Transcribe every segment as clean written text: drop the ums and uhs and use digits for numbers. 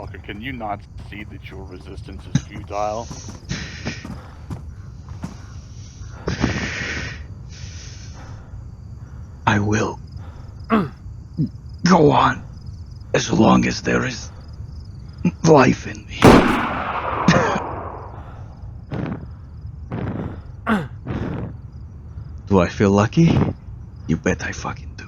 motherfucker. Can you not see that your resistance is futile? I will go on as long as there is life in me. Do I feel lucky? You bet I fucking do.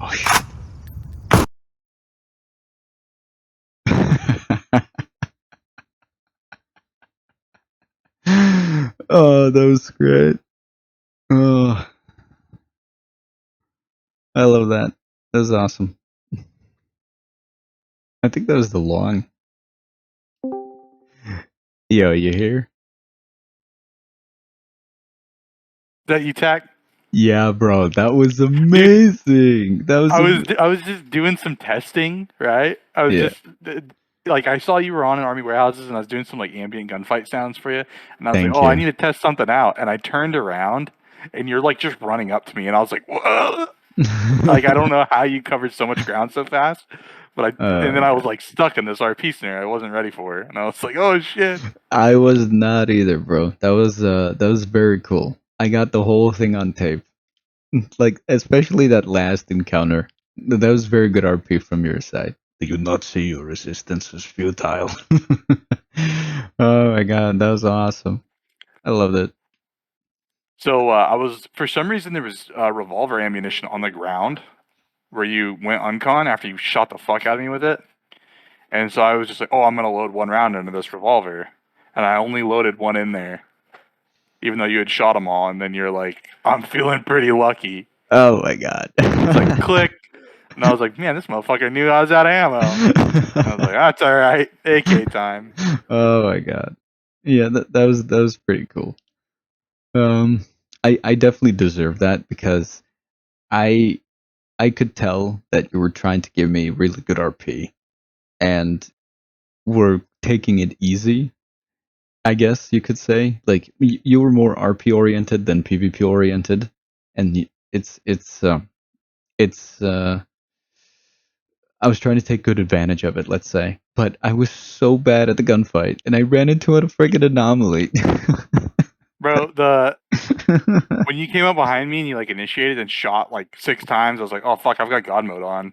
Oh shit. Oh, that was great. Oh, I love that. That was awesome. I think that was DeLong. Yo, you here? That you tack? Yeah, bro, that was amazing. That was I was just doing some testing, right? I was yeah. just like I saw you were on in Army Warehouses, and I was doing some like ambient gunfight sounds for you, and I was like, Thank oh, I you. need to test something out, and I turned around, and you're like just running up to me, and I was like, whoa! Like I don't know how you covered so much ground so fast, but and then I was like stuck in this RP snare I wasn't ready for, and I was like, oh shit. I was not either, bro. That was very cool. I got the whole thing on tape. Like especially that last encounter. That was very good RP from your side. Do you not see your resistance is futile? Oh my god, that was awesome. I loved it. So I was for some reason there was revolver ammunition on the ground where you went uncon after you shot the fuck out of me with it. And so I was just like, oh, I'm going to load one round into this revolver. And I only loaded one in there, even though you had shot them all. And then you're like, I'm feeling pretty lucky. Oh my god. It's like, click. And I was like, man, this motherfucker knew I was out of ammo. And I was like, that's all right. AK time. Oh my god. Yeah, that was pretty cool. Um, I definitely deserve that because I I could tell that you were trying to give me really good RP and were taking it easy. I guess you could say like you were more RP oriented than PvP oriented, and it's I was trying to take good advantage of it, let's say, but I was so bad at the gunfight, and I ran into a friggin' anomaly. Bro, when you came up behind me and you like initiated and shot like 6 times, I was like, oh fuck, I've got God mode on.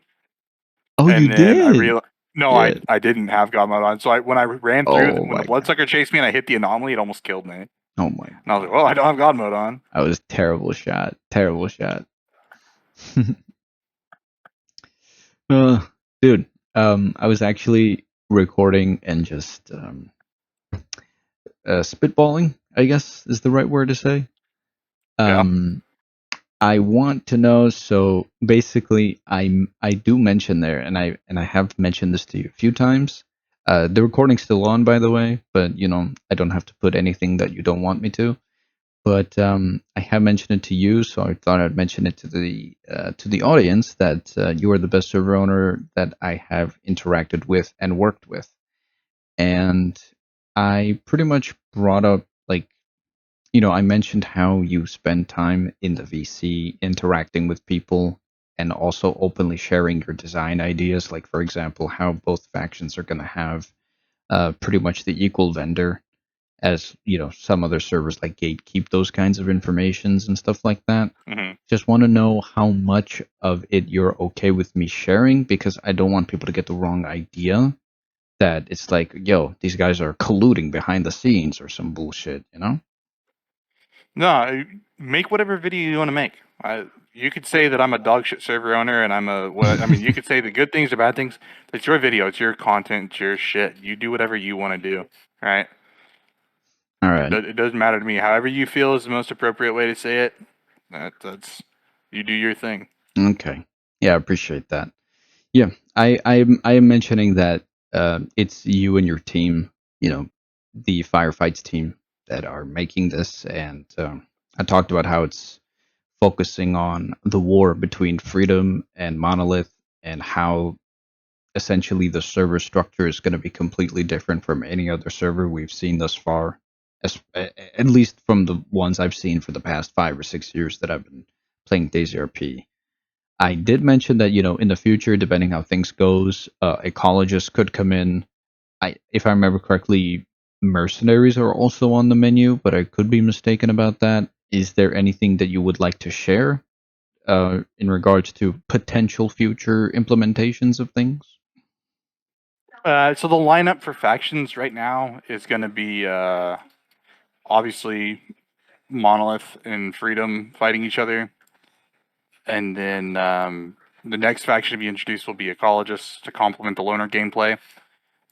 Oh, you And then I did? realized, no, Yeah. I didn't have God mode on. So when I ran through, Oh when the my god. bloodsucker chased me and I hit the anomaly, it almost killed me. And Oh my I was like, well, I don't have God mode on. I was terrible shot. Terrible shot. uh, dude, I was actually recording and just spitballing, I guess is the right word to say. Yeah. Um, I want to know. So basically, I do mention there, and I have mentioned this to you a few times. The recording's still on, by the way, but you know I don't have to put anything that you don't want me to. But I have mentioned it to you, so I thought I'd mention it to the audience that you are the best server owner that I have interacted with and worked with, and I pretty much brought up like you know I mentioned how you spend time in the VC interacting with people and also openly sharing your design ideas, like for example how both factions are going to have pretty much the equal vendor as you know some other servers like gatekeep those kinds of informations and stuff like that. Hmm. Just want to know how much of it you're okay with me sharing because I don't want people to get the wrong idea that it's like, yo, these guys are colluding behind the scenes or some bullshit, you know? No, make whatever video you want to make. You could say that I'm a dog shit server owner and I'm a what? I mean, you could say the good things, the bad things. It's your video. It's your content. It's your shit. You do whatever you want to do. Right? All right. It doesn't matter to me. However you feel is the most appropriate way to say it. That's you do your thing. Okay. Yeah, I appreciate that. Yeah, I am mentioning that it's you and your team, you know, the firefights team that are making this, and I talked about how it's focusing on the war between Freedom and Monolith, and how essentially the server structure is going to be completely different from any other server we've seen thus far. at least from the ones I've seen for the past 5 or 6 years that I've been playing DayZ RP. I did mention that in the future, depending how things goes, ecologists could come in. If I remember correctly, mercenaries are also on the menu, but I could be mistaken about that. Is there anything that you would like to share in regards to potential future implementations of things? So the lineup for factions right now is going to be obviously Monolith and Freedom fighting each other, and then the next faction to be introduced will be Ecologists to complement the loner gameplay,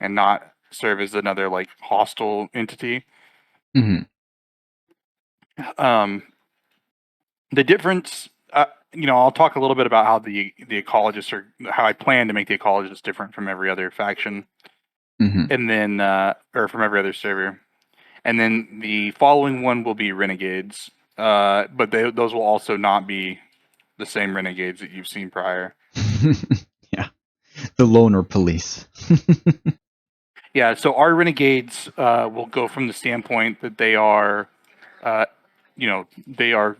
and not serve as another like hostile entity. Mm-hmm. The difference, I'll talk a little bit about how the Ecologists are, how I plan to make the Ecologists different from every other faction, Mm-hmm. and then or from every other server. And then the following one will be Renegades, but those will also not be the same Renegades that you've seen prior. Yeah, the loner police. Yeah, so our Renegades will go from the standpoint that they are, they are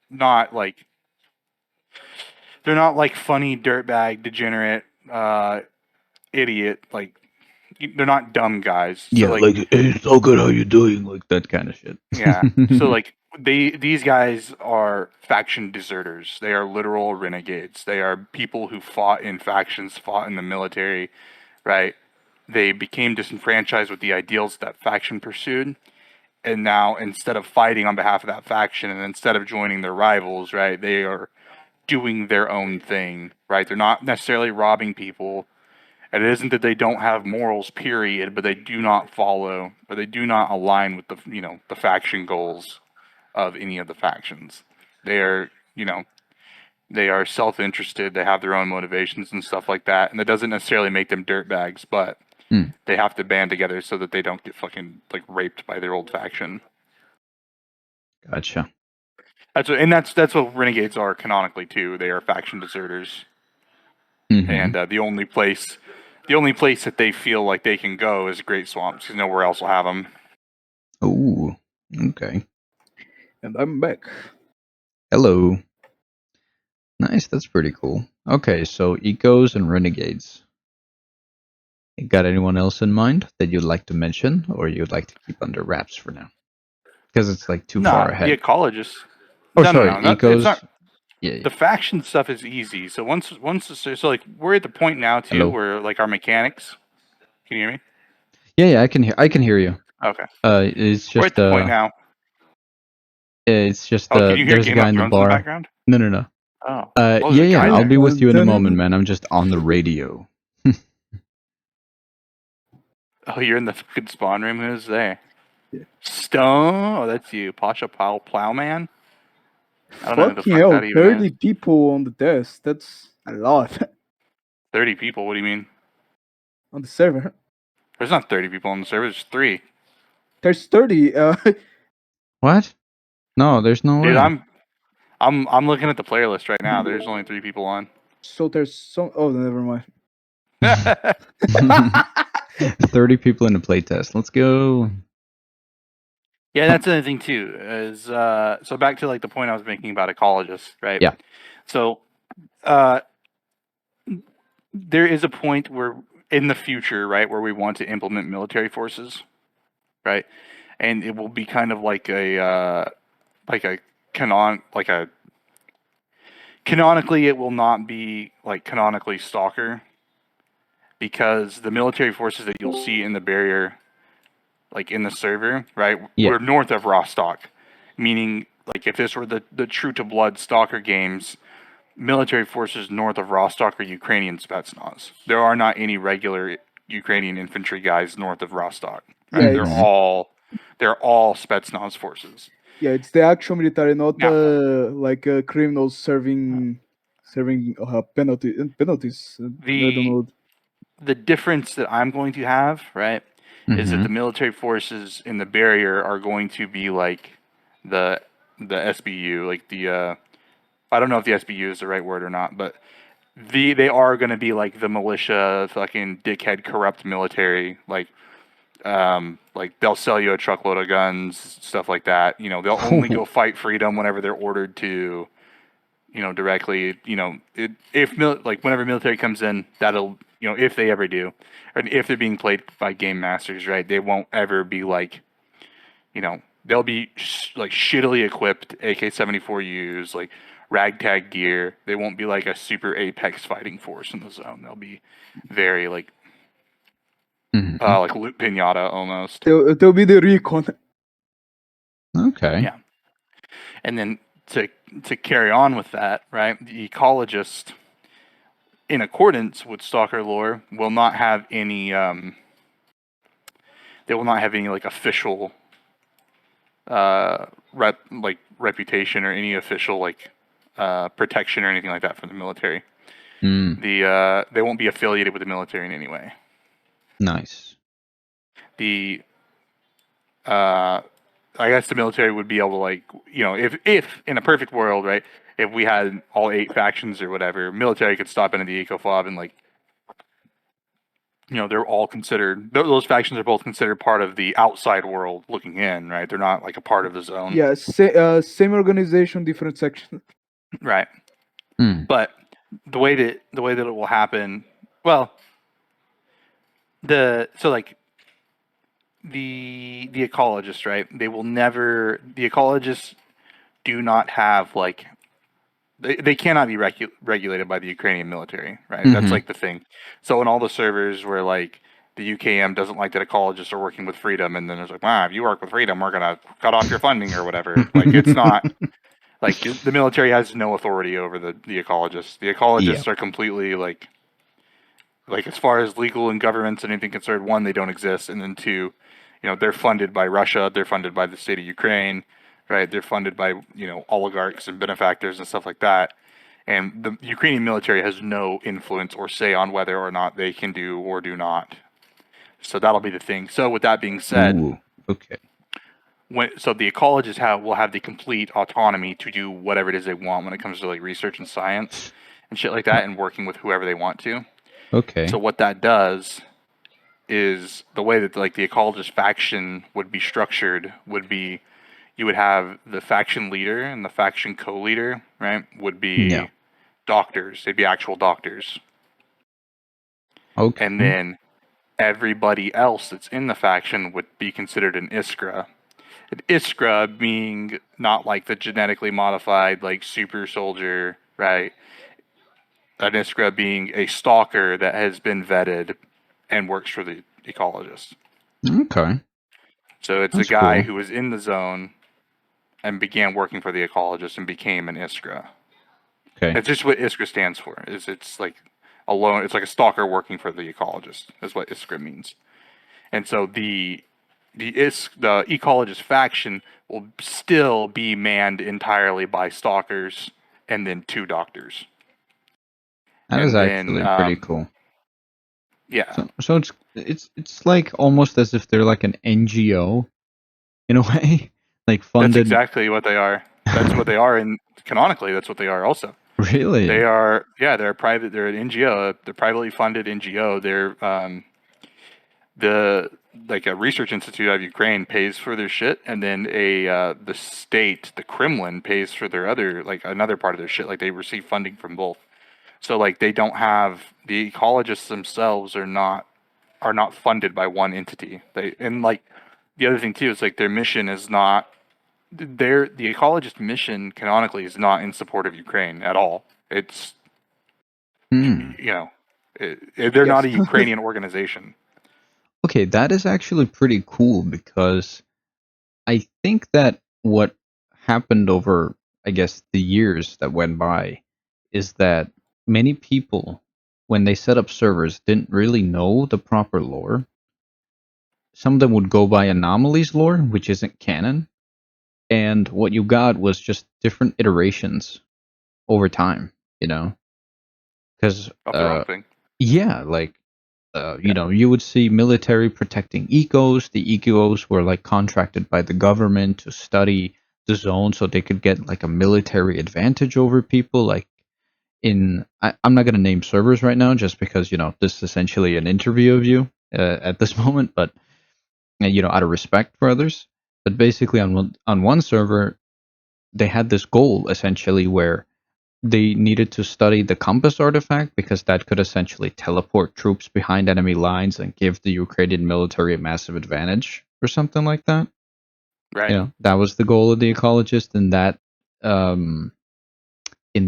not like, they're not like funny dirtbag degenerate idiot, like they're not dumb guys. So Yeah, like, hey, it's all good. How you doing? Like that kind of shit. yeah. So like these guys are faction deserters. They are literal renegades. They are people who fought in factions, fought in the military, right? They became disenfranchised with the ideals that faction pursued. And now instead of fighting on behalf of that faction and instead of joining their rivals, right, they are doing their own thing, right? They're not necessarily robbing people. And it isn't that they don't have morals, period, but they do not follow, or they do not align with the faction goals of any of the factions. They are, they are self-interested. They have their own motivations and stuff like that. And that doesn't necessarily make them dirtbags, but they have to band together so that they don't get fucking like raped by their old faction. Gotcha. That's what renegades are canonically too. They are faction deserters, and the only place that they feel like they can go is Great Swamps because nowhere else will have them. Oh, okay. And I'm back. Hello. Nice, that's pretty cool. Okay, so Ecos and Renegades. You got anyone else in mind that you'd like to mention, or you'd like to keep under wraps for now? Because it's like too far The ahead. ecologists. Oh, No, sorry, no, Ecos. it's not. Yeah. The faction stuff is easy. So so like we're at the point now too Hello? where like our mechanics. Can you hear me? Yeah, I can hear you. Okay. It's We're at just the point now. it's just Oh, can you hear there's a Game guy of in the Thrones in the bar. background? No. Oh. Yeah, there's a guy I'll there. be with you in a moment, Dun-dun. man. I'm just on the radio. Oh, you're in the fucking spawn room. Who's there? Yeah. Stone. Oh, that's you, Pasha Plowman. I don't know who the Fucking fuck hell, that even 30 is. people on the desk. That's a lot 30 people. What do you mean? on the server. There's not 30 people on the server. There's 3. There's 30. What? No, there's no Dude, way. I'm looking at the player list right now. There's only 3 people on. So there's some. Oh, never mind. 30 people in a playtest. Let's go. Yeah, that's another thing too. Is so back to like the point I was making about ecologists, right? Yeah. So, there is a point where in the future, right, where we want to implement military forces, right, and it will be kind of like a canonically it will not be like canonically stalker because the military forces that you'll see in the barrier, like in the server, right, Yeah. we're north of Rostock, meaning like if this were the True to Blood Stalker games, military forces north of Rostock are Ukrainian Spetsnaz. There are not any regular Ukrainian infantry guys north of Rostock. Right? Yeah, They're all Spetsnaz forces. yeah, it's the actual military, not Now, like criminals serving penalties. I don't know. the difference that I'm going to have, right, is that Mhm. the military forces in the barrier are going to be like the SBU, like the I don't know if the SBU is the right word or not, but they are going to be like the militia, fucking dickhead, corrupt military, like Like they'll sell you a truckload of guns, stuff like that. You know, they'll only go fight freedom whenever they're ordered to. You know, directly. You know, whenever military comes in, that'll, you know, if they ever do, and if they're being played by game masters, right? They won't ever be like, you know, they'll be like shittily equipped AK-74Us, like ragtag gear. They won't be like a super apex fighting force in the zone. They'll be very like loot pinata almost. They'll be the recon. Okay. Yeah. And then to carry on with that, right? The ecologist, in accordance with Stalker lore, will not have any. They will not have any like official reputation or any official like protection or anything like that from the military. They won't be affiliated with the military in any way. Nice. I guess the military would be able to, like, you know, if in a perfect world, right, if we had all 8 factions or whatever, military could stop into the ecofob and, like, you know, they're all considered, those factions are both considered part of the outside world looking in, right? They're not like a part of the zone. Yeah, same organization, different section. Right. But the way that it will happen, well, the ecologists, right? They will never. The ecologists do not have like. They cannot be regulated by the Ukrainian military, right? That's like the thing. So in all the servers where like the UKM doesn't like that ecologists are working with freedom, and then it's like, wow, if you work with freedom, we're gonna cut off your funding or whatever. Like, it's not. Like, the military has no authority over the ecologists. The ecologists are completely like as far as legal and governments and anything concerned, one, they don't exist, and then two, you know, they're funded by Russia, they're funded by the state of Ukraine, right? They're funded by, you know, oligarchs and benefactors and stuff like that. And the Ukrainian military has no influence or say on whether or not they can do or do not. So that'll be the thing. So with that being said, okay. So the ecologists will have the complete autonomy to do whatever it is they want when it comes to like research and science and shit like that, and working with whoever they want to. Okay. So what that does is the way that like the ecologist faction would be structured would be, you would have the faction leader and the faction co-leader, right? Would be doctors. They'd be actual doctors. Okay. And then everybody else that's in the faction would be considered an Iskra. An Iskra being not like the genetically modified like super soldier, right? An Iskra being a stalker that has been vetted and works for the ecologist. Okay. So it's That's a guy cool. who was in the zone and began working for the ecologist and became an Iskra. Okay. It's just what Iskra stands for. It's like alone. It's like a stalker working for the ecologist. That's what Iskra means. And so the ecologist faction will still be manned entirely by stalkers and then 2 doctors. That is actually pretty cool. Yeah. So it's like almost as if they're like an NGO in a way, like funded. That's exactly what they are. That's what they are, and canonically, that's what they are also. Really? They are. Yeah, they're private. They're an NGO. They're privately funded NGO. They're a research institute out of Ukraine pays for their shit, and then the state, the Kremlin, pays for their another part of their shit. Like, they receive funding from both. So like, they don't have, the ecologists themselves are not funded by one entity. And like, the other thing too is like, their mission is not, the ecologist mission canonically is not in support of Ukraine at all. It's you know, they're not a Ukrainian organization. Okay, that is actually pretty cool, because I think that what happened over, I guess, the years that went by is that many people, when they set up servers, didn't really know the proper lore. Some of them would go by Anomalies lore, which isn't canon, and what you got was just different iterations over time, you know? Because, Of the wrong thing. yeah, like, you know, you would see military protecting ecos. The ecos were like contracted by the government to study the zone so they could get like a military advantage over people. Like, I'm not going to name servers right now just because, you know, this is essentially an interview of you at this moment, but out of respect for others. But basically, on one server, they had this goal essentially where they needed to study the compass artifact because that could essentially teleport troops behind enemy lines and give the Ukrainian military a massive advantage or something like that. Right. That was the goal of the ecologist in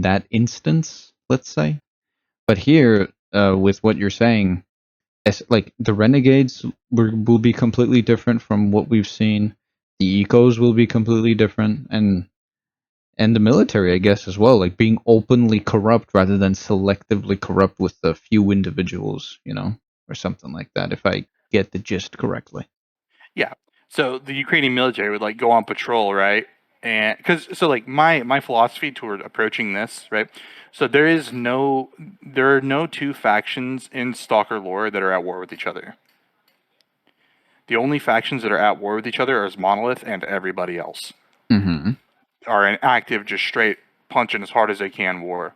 that instance, let's say. But here, with what you're saying, like the renegades will be completely different from what we've seen. The ecos will be completely different, and the military, I guess, as well, like being openly corrupt rather than selectively corrupt with a few individuals, or something like that. If I get the gist correctly. Yeah. So the Ukrainian military would like go on patrol, right? And because like my philosophy toward approaching this, right? So there are no two factions in Stalker lore that are at war with each other. The only factions that are at war with each other is Monolith and everybody else. Mm-hmm. Are an active, just straight punching as hard as they can war,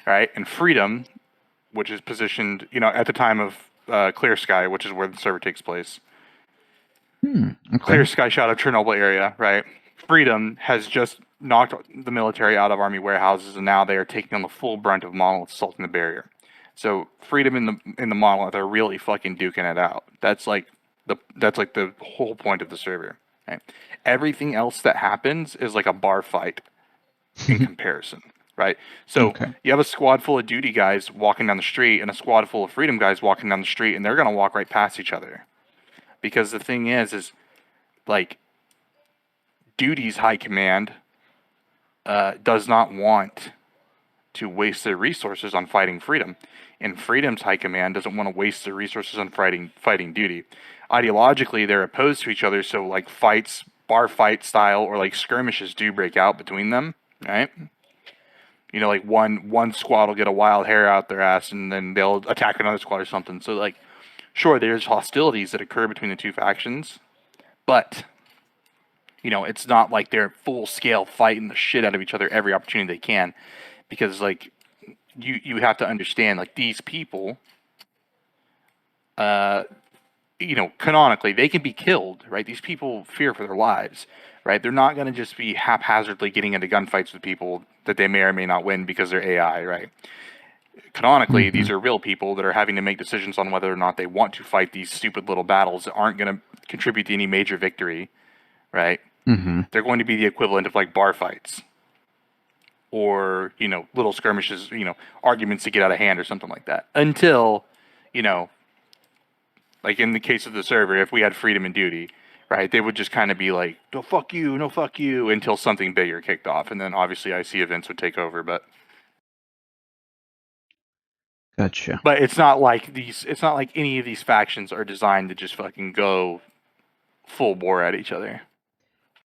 right? And Freedom, which is positioned, at the time of Clear Sky, which is where the server takes place. Okay. Clear Sky shot of Chernobyl area, right? Freedom has just knocked the military out of army warehouses, and now they are taking on the full brunt of Monolith assaulting the barrier. So Freedom in the Monolith are really fucking duking it out. That's like the whole point of the server. Right? Everything else that happens is like a bar fight in comparison, right? So Okay. you have a squad full of duty guys walking down the street and a squad full of Freedom guys walking down the street, and they're gonna walk right past each other. Because the thing is like Duty's high command does not want to waste their resources on fighting Freedom, and Freedom's high command doesn't want to waste their resources on fighting Duty. Ideologically, they're opposed to each other, so like fights, bar fight style, or like skirmishes do break out between them, right? Like one squad will get a wild hair out their ass, and then they'll attack another squad or something. So like, sure, there's hostilities that occur between the two factions, but it's not like they're full scale fighting the shit out of each other every opportunity they can, because like you have to understand, like, these people, canonically they can be killed, right? These people fear for their lives, right? They're not going to just be haphazardly getting into gunfights with people that they may or may not win because they're AI, right? Canonically, these are real people that are having to make decisions on whether or not they want to fight these stupid little battles that aren't going to contribute to any major victory, right? Mm-hmm. They're going to be the equivalent of like bar fights or, little skirmishes, arguments to get out of hand or something like that. Until, like in the case of the server, if we had Freedom and Duty, right, they would just kind of be like, no, fuck you, until something bigger kicked off. And then obviously IC events would take over, but Gotcha. it's not like any of these factions are designed to just fucking go full bore at each other.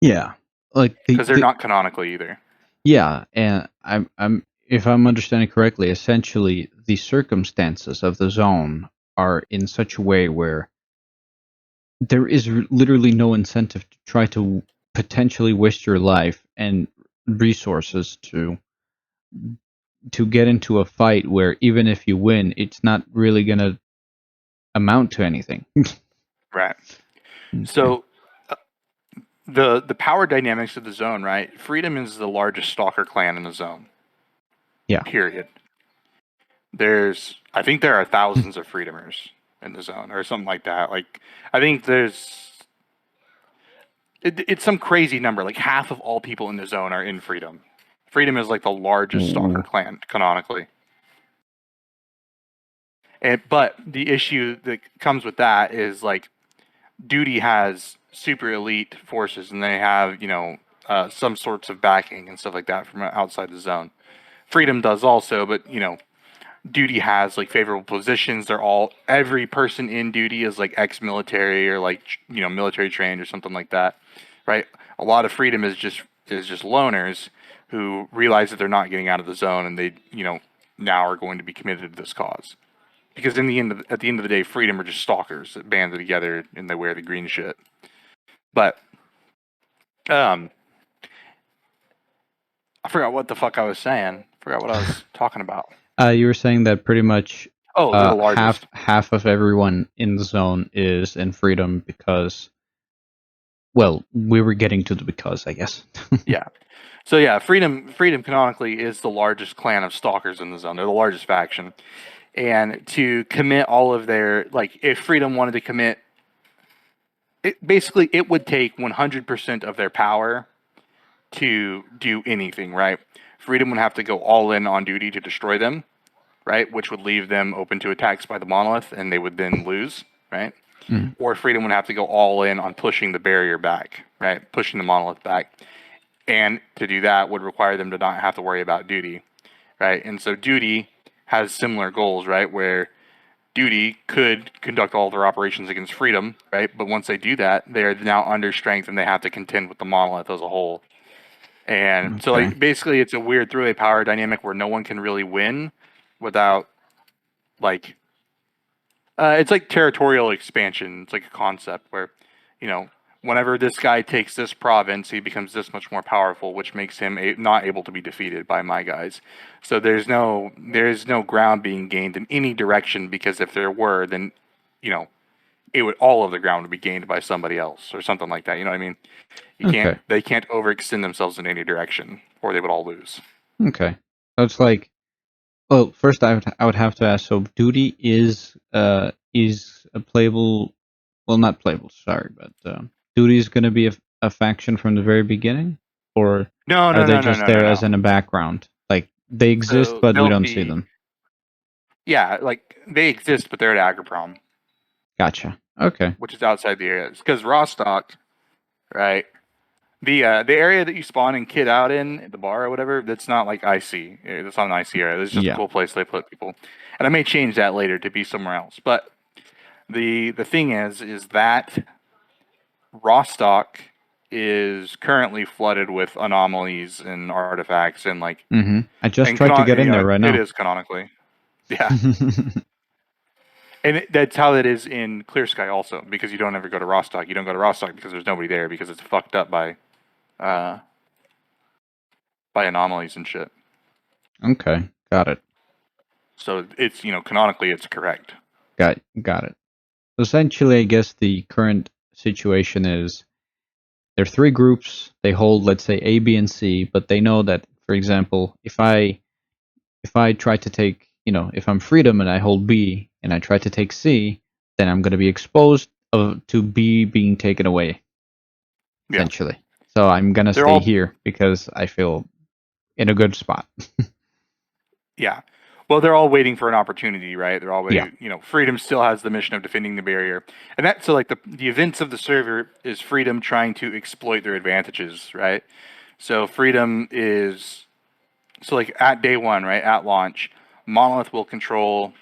Yeah, like because they're not canonically either. Yeah, and I'm if I'm understanding correctly, essentially the circumstances of the zone are in such a way where there is literally no incentive to try to potentially waste your life and resources to get into a fight where even if you win, it's not really gonna amount to anything. Right. Okay. So the power dynamics of the zone, right? Freedom is the largest stalker clan in the zone. Yeah. Period. I think there are thousands of Freedomers in the zone or something like that. Like, I think it's some crazy number. Like half of all people in the zone are in Freedom. Freedom is like the largest stalker clan canonically. But the issue that comes with that is like Duty has super elite forces, and they have some sorts of backing and stuff like that from outside the zone. Freedom does also, but Duty has like favorable positions. Every person in Duty is like ex-military or like military trained or something like that, right? A lot of Freedom is just loners who realize that they're not getting out of the zone, and they now are going to be committed to this cause. Because at the end of the day, Freedom are just stalkers that banded together and they wear the green shit. But I forgot what the fuck I was saying. Forgot what I was talking about. You were saying that pretty much the largest. half of everyone in the zone is in Freedom because well, we were getting to the because, I guess. Yeah. So yeah, Freedom canonically is the largest clan of stalkers in the zone. They're the largest faction. And to commit all of their, like, if Freedom wanted to commit, basically it would take 100% of their power to do anything, right? Freedom would have to go all in on duty to destroy them, right? Which would leave them open to attacks by the monolith, and they would then lose, right? Mm. Or Freedom would have to go all in on pushing the barrier back, right? Pushing the monolith back. And to do that would require them to not have to worry about duty, right? And so duty has similar goals, right? Where duty could conduct all their operations against Freedom, right? But once they do that, they're now under strength and they have to contend with the monolith as a whole. And so, Okay. like, basically, it's a weird three-way power dynamic where no one can really win without, like, it's like territorial expansion. It's like a concept where, you know, whenever this guy takes this province, he becomes this much more powerful, which makes him not able to be defeated by my guys. So there's no ground being gained in any direction, because if there were, then, you know, it would, all of the ground would be gained by somebody else or something like that. You know what I mean? Okay. They can't overextend themselves in any direction, or they would all lose. Okay. So it's like, well, first I would have to ask. So duty is a playable, well, not playable. Sorry, but duty is going to be a faction from the very beginning, or No, are no, they no, no, just no, no, there as no. in a background? Like they exist, So but we they'll don't see be, them. yeah, like they exist, but they're at Agroprom, Gotcha. Okay. which is outside the areas. Because Rostock, right? The area that you spawn and kid out in, the bar or whatever, that's not like IC. It's not an IC area. It's just a Yeah. cool place they put people. And I may change that later to be somewhere else. But the thing is that Rostock is currently flooded with anomalies and artifacts and, like, Mm-hmm. I just and tried to get in there right it now. is canonically. Yeah. And that's how it is in Clear Sky also, because you don't ever go to Rostock. You don't go to Rostock because there's nobody there, because it's fucked up uh, by anomalies and shit. Okay. Got it. So it's, canonically it's correct. Got it. Essentially, I guess the current situation is there are three groups. They hold, let's say, A, B, and C, but they know that, for example, if I try to take, if I'm Freedom and I hold B and I try to take C, then I'm going to be exposed to B being taken away, Yeah. essentially. So I'm going to They're stay all here because I feel in a good spot. Yeah. Well, they're all waiting for an opportunity, right? They're all Yeah. waiting. Freedom still has the mission of defending the barrier, and that, so, like, the events of the server is Freedom trying to exploit their advantages, right? So Freedom is, so, like, at day one, right, at launch, Monolith will control,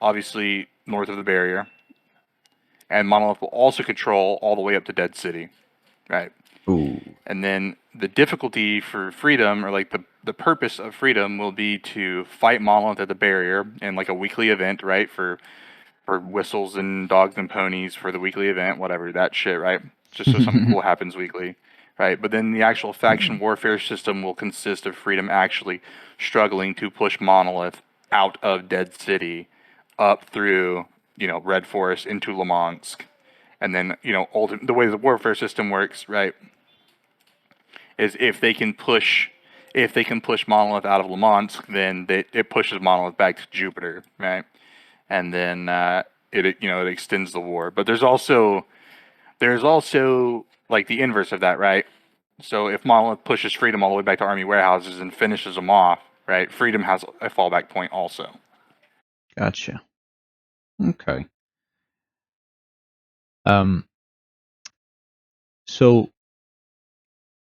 obviously, north of the barrier, and Monolith will also control all the way up to Dead City, right? Ooh. And then the difficulty for Freedom, or like the purpose of Freedom, will be to fight Monolith at the barrier in, like, a weekly event, right? For whistles and dogs and ponies for the weekly event, whatever that shit, right? Just so something cool happens weekly, right? But then the actual faction warfare system will consist of Freedom actually struggling to push Monolith out of Dead City, up through, Red Forest into Limansk, and then, the way the warfare system works, right, is if they can push Monolith out of Limansk, then it pushes Monolith back to Jupiter, right? And then it extends the war. But there's also like the inverse of that, right? So if Monolith pushes Freedom all the way back to Army warehouses and finishes them off, right? Freedom has a fallback point also. Gotcha. Okay. So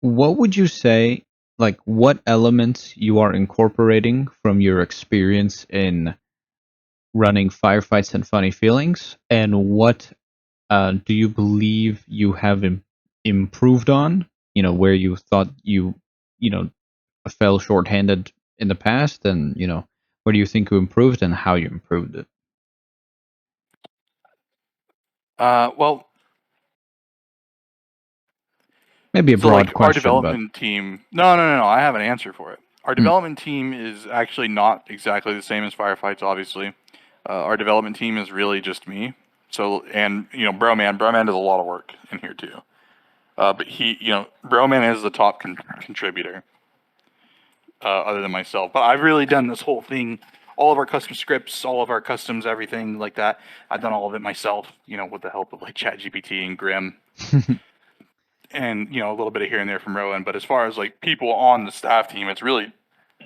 what would you say, like, what elements you are incorporating from your experience in running firefights and funny feelings, and what do you believe you have improved on? Where you thought you know, fell short-handed in the past, and where do you think you improved and how you improved it? Well, Maybe a so, like, broad our question, but development team. No, no, no, no. I have an answer for it. Our Hmm. development team is actually not exactly the same as firefights, obviously. Our development team is really just me. So, and, Broman does a lot of work in here too. But he, Roman is the top contributor, other than myself. But I've really done this whole thing, all of our custom scripts, all of our customs, everything like that. I've done all of it myself, with the help of like ChatGPT and Grim, and a little bit of here and there from Rowan. But as far as like people on the staff team, it's really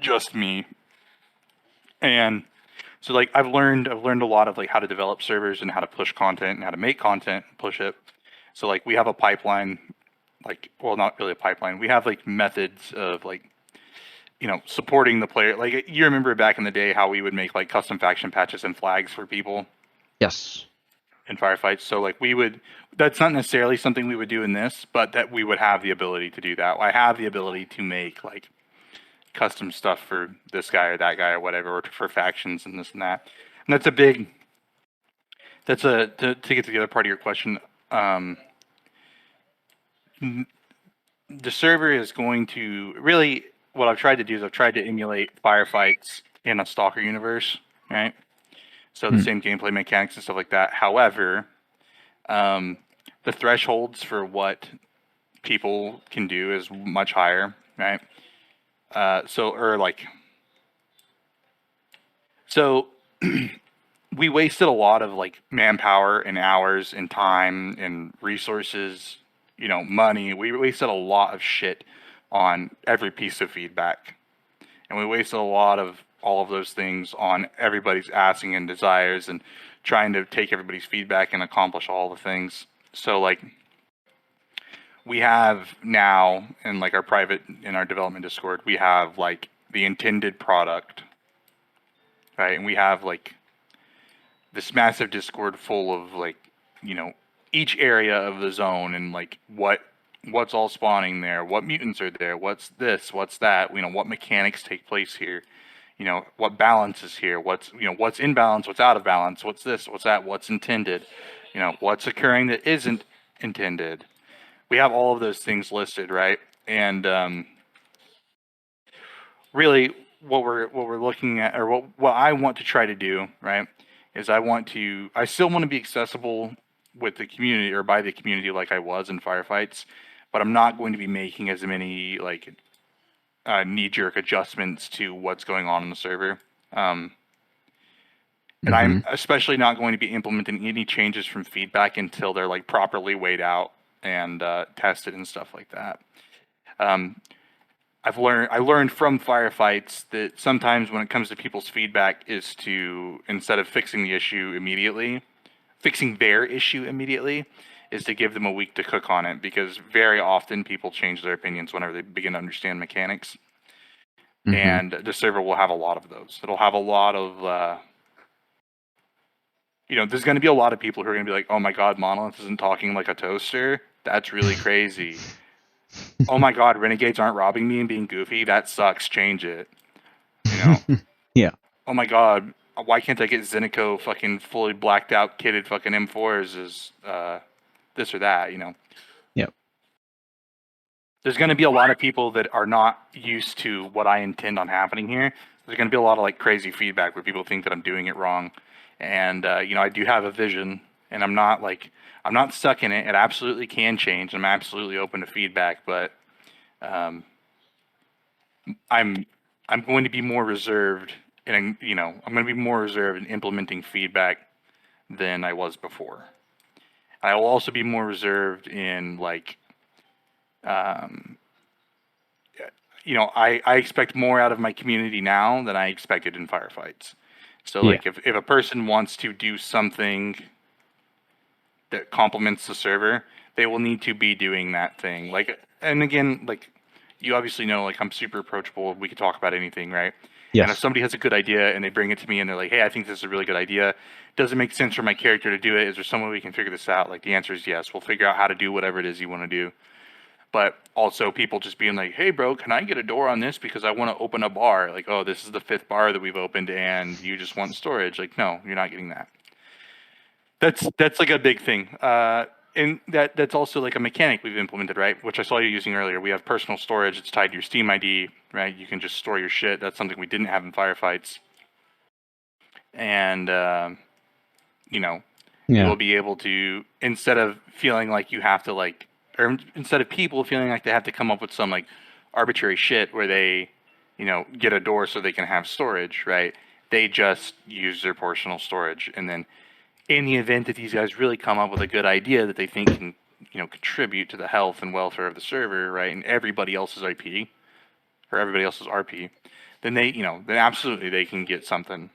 just me. And so like I've learned a lot of like how to develop servers and how to push content and how to make content and push it. So like we have a pipeline, like, well, not really a pipeline. We have like methods of like, supporting the player. Like you remember back in the day how we would make like custom faction patches and flags for people Yes. in firefights. So like that's not necessarily something we would do in this, but that we would have the ability to do that. I have the ability to make like custom stuff for this guy or that guy or whatever, or for factions and this and that. And that's to get to the other part of your question. The server is going to really, what I've tried to do is I've tried to emulate firefights in a Stalker universe, right? So the same gameplay mechanics and stuff like that. However, the thresholds for what people can do is much higher, right? So we wasted a lot of like manpower and hours and time and resources, money. We wasted a lot of shit on every piece of feedback. And we wasted a lot of all of those things on everybody's asking and desires and trying to take everybody's feedback and accomplish all the things. So like we have now in like in our development Discord, we have like the intended product, right? And we have like this massive Discord full of like, each area of the zone and like what's all spawning there, what mutants are there, what's this, what's that, what mechanics take place here, what balance is here, what's in balance, what's out of balance, what's this, what's that, what's intended, what's occurring that isn't intended. We have all of those things listed, right? And really what we're looking at, or what I want to try to do, right, is I still want to be accessible with the community or by the community like I was in firefights, but I'm not going to be making as many like knee-jerk adjustments to what's going on in the server. And I'm especially not going to be implementing any changes from feedback until they're like properly weighed out and tested and stuff like that. I learned from firefights that sometimes when it comes to people's feedback is to, instead of fixing their issue immediately, is to give them a week to cook on it, because very often people change their opinions whenever they begin to understand mechanics. And the server will have a lot of those. It'll have a lot of, there's going to be a lot of people who are going to be like, oh my God, Monolith isn't talking like a toaster. That's really crazy. Oh my God, renegades aren't robbing me and being goofy. That sucks. Change it. Yeah. Oh my God, why can't I get Zenico fucking fully blacked out kitted fucking M4s as this or that, Yep. There's going to be a lot of people that are not used to what I intend on happening here. There's going to be a lot of like crazy feedback where people think that I'm doing it wrong. And, I do have a vision, and I'm not stuck in it. It absolutely can change. I'm absolutely open to feedback, but I'm going to be more reserved, and I'm going to be more reserved in implementing feedback than I was before. I will also be more reserved in like, I expect more out of my community now than I expected in firefights. So like if a person wants to do something that complements the server, they will need to be doing that thing. Like, and again, like you obviously know, like I'm super approachable. We can talk about anything, right? Yes. And if somebody has a good idea and they bring it to me and they're like, hey, I think this is a really good idea. Does it make sense for my character to do it? Is there some way we can figure this out? Like the answer is yes. We'll figure out how to do whatever it is you want to do. But also people just being like, hey, bro, can I get a door on this because I want to open a bar? Like, oh, this is the 5th bar that we've opened and you just want storage. Like, no, you're not getting that. That's like a big thing. And that's also like a mechanic we've implemented, right? Which I saw you using earlier. We have personal storage. It's tied to your Steam ID, right? You can just store your shit. That's something we didn't have in firefights. And, you will be able to, instead of feeling like you have to like or instead of people feeling like they have to come up with some like arbitrary shit where they, get a door so they can have storage, right? They just use their personal storage, and then in the event that these guys really come up with a good idea that they think can, contribute to the health and welfare of the server, right, and everybody else's IP or everybody else's RP, then then absolutely they can get something,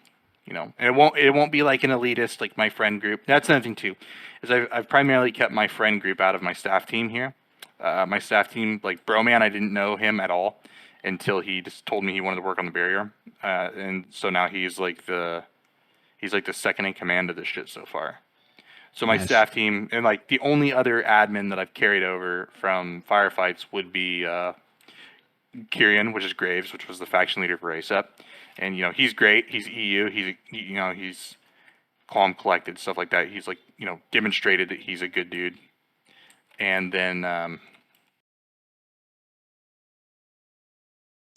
and it won't be like an elitist like my friend group. That's another thing too, is I've primarily kept my friend group out of my staff team here. My staff team, like Broman, I didn't know him at all until he just told me he wanted to work on the barrier, and so now he's like the second in command of this shit so far. So my Nice. staff team, and like the only other admin that I've carried over from firefights would be Kyrian, which is Graves, which was the faction leader for ASAP. And he's great. He's EU. He's calm, collected, stuff like that. He's like demonstrated that he's a good dude. And then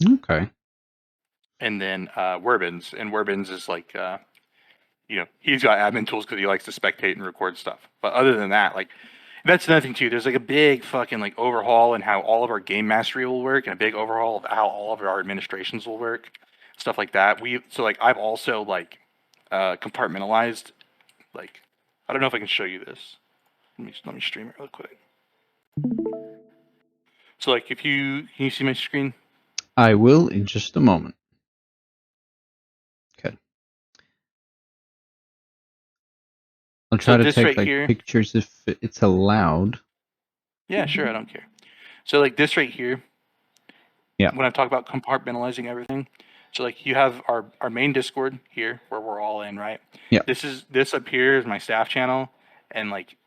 Okay. and then Werbins, and Werbins is like he's got admin tools because he likes to spectate and record stuff. But other than that, like, that's another thing too. There's like a big fucking like overhaul in how all of our game mastery will work, and a big overhaul of how all of our administrations will work, stuff like that. I've also like compartmentalized, like, I don't know if I can show you this. Let me stream it real quick. So like, can you see my screen? I will in just a moment. Okay. I'll try So to this take right like here. pictures if it's allowed. Yeah, sure, I don't care. So like this right here. Yeah. When I talk about compartmentalizing everything, so like you have our main Discord here where we're all in, right? Yeah. This up here is my staff channel, and like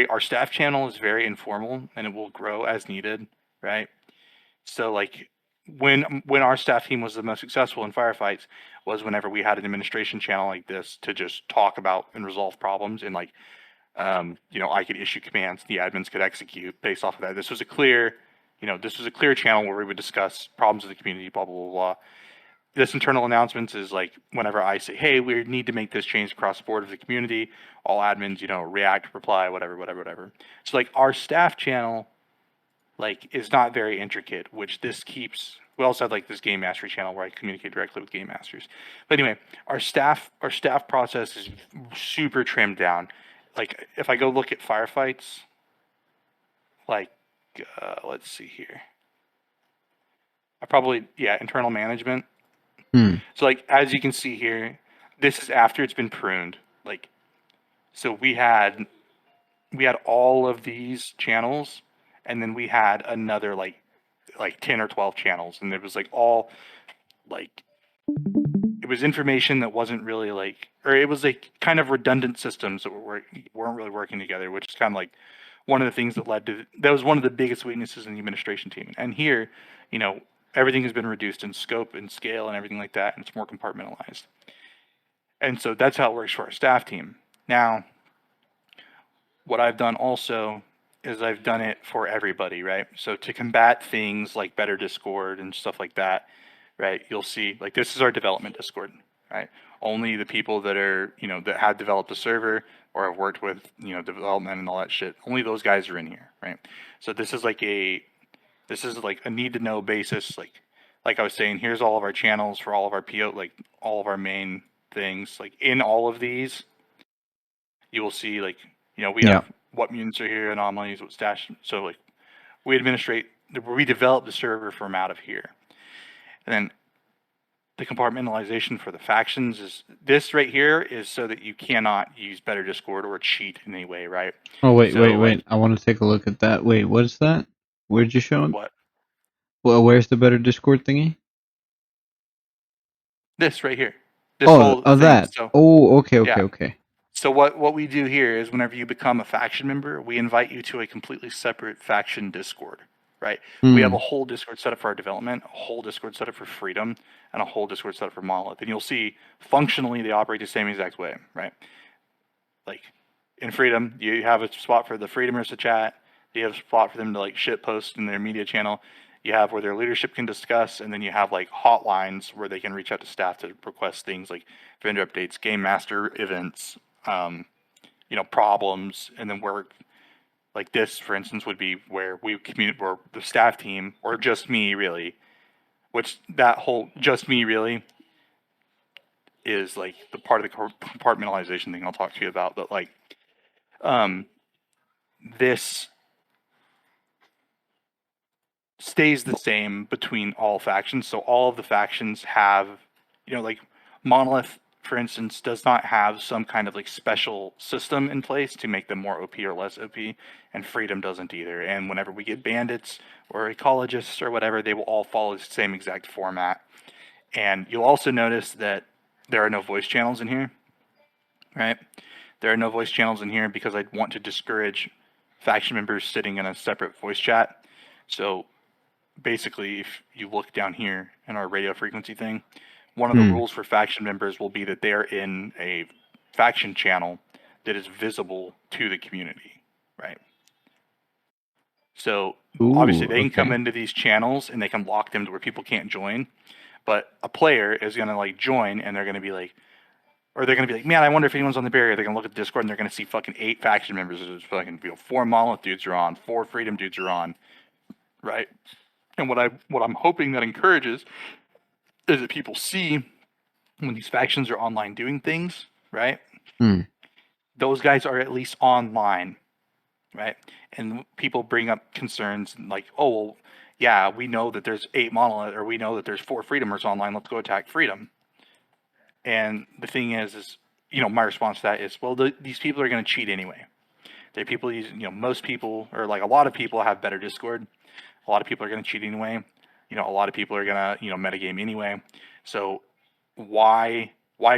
our staff channel is very informal and it will grow as needed, right? So like when our staff team was the most successful in firefights was whenever we had an administration channel like this to just talk about and resolve problems, and like I could issue commands the admins could execute based off of that. This was a clear channel where we would discuss problems of the community, blah, blah, blah, blah. This internal announcements is like whenever I say, hey, we need to make this change across the board of the community, all admins, react, reply, whatever. So like our staff channel, like, is not very intricate, which this keeps. We also have like this game mastery channel where I communicate directly with game masters. But anyway, our staff process is super trimmed down. Like if I go look at firefights, like let's see here. Internal management. So like as you can see here, this is after it's been pruned. Like, so we had all of these channels, and then we had another like 10 or 12 channels, and it was like all like, it was information that wasn't really like, or it was like kind of redundant systems that weren't really working together, which is kind of like one of the things that was one of the biggest weaknesses in the administration team. And here, everything has been reduced in scope and scale and everything like that, and it's more compartmentalized. And so that's how it works for our staff team. Now, what I've done also is I've done it for everybody, right? So to combat things like better Discord and stuff like that, right? You'll see, like, this is our development Discord, right? Only the people that are, that have developed a server or have worked with, development and all that shit, only those guys are in here, right? So this is like a need to know basis. Like I was saying, here's all of our channels for all of our PO, like all of our main things. Like in all of these, you will see like, we have what mutants are here, anomalies, what stash. So like we develop the server from out of here. And then the compartmentalization for the factions is this right here is so that you cannot use better Discord or cheat in any way, right? Oh wait. I want to take a look at that. Wait, what is that? Where'd you show it? What? Well, where's the better Discord thingy? This right here. This whole thing. That. So, okay. So what we do here is whenever you become a faction member, we invite you to a completely separate faction Discord, right? We have a whole Discord set up for our development, a whole Discord set up for freedom, and a whole Discord set up for monolith. And you'll see functionally they operate the same exact way, right? Like in freedom, you have a spot for the freedomers to chat. You have a spot for them to like shit post in their media channel. You have where their leadership can discuss, and then you have like hotlines where they can reach out to staff to request things like vendor updates, game master events, problems, and then Like this, for instance, would be where we communicate, or the staff team, or just me, really. Which that whole just me, really, is like the part of the compartmentalization thing I'll talk to you about. But like, this stays the same between all factions. So all of the factions have, like Monolith, for instance, does not have some kind of like special system in place to make them more OP or less OP, and Freedom doesn't either. And whenever we get bandits or ecologists or whatever, they will all follow the same exact format. And you'll also notice that there are no voice channels in here, right? There are no voice channels in here because I want to discourage faction members sitting in a separate voice chat. So basically, if you look down here in our radio frequency thing, one of the rules for faction members will be that they're in a faction channel that is visible to the community, right? So obviously they can come into these channels and they can lock them to where people can't join, but a player is going to like join and they're going to be like, man, I wonder if anyone's on the barrier. They're going to look at Discord and they're going to see fucking 8 faction members. There's fucking 4 Monolith dudes are on, 4 Freedom dudes are on, right? And what I'm hoping that encourages is that people see when these factions are online doing things, right? Those guys are at least online, right? And people bring up concerns like, oh, well, yeah, we know that there's 8 Monolith, or we know that there's 4 Freedomers online. Let's go attack Freedom. And the thing is my response to that is, well, these people are going to cheat anyway. They're people most people, or like a lot of people, have better Discord. A lot of people are going to cheat anyway. A lot of people are going to, metagame anyway. So why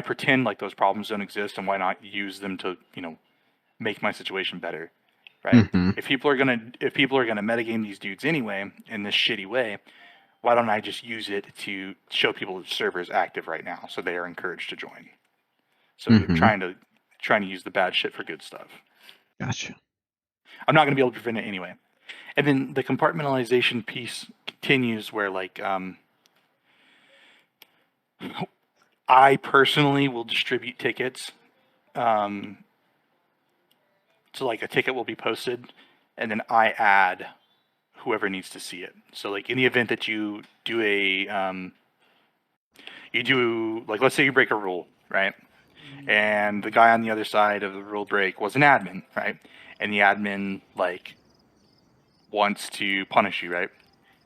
pretend like those problems don't exist, and why not use them to, make my situation better, right? If people are going to metagame these dudes anyway in this shitty way, why don't I just use it to show people that the server is active right now, so they are encouraged to join. So they're trying to use the bad shit for good stuff. Gotcha. I'm not going to be able to prevent it anyway. And then the compartmentalization piece continues where, like, I personally will distribute tickets. So, like, a ticket will be posted, and then I add whoever needs to see it. So, like, in the event that you do like, let's say you break a rule, right? And the guy on the other side of the rule break was an admin, right? And the admin, like, wants to punish you, right?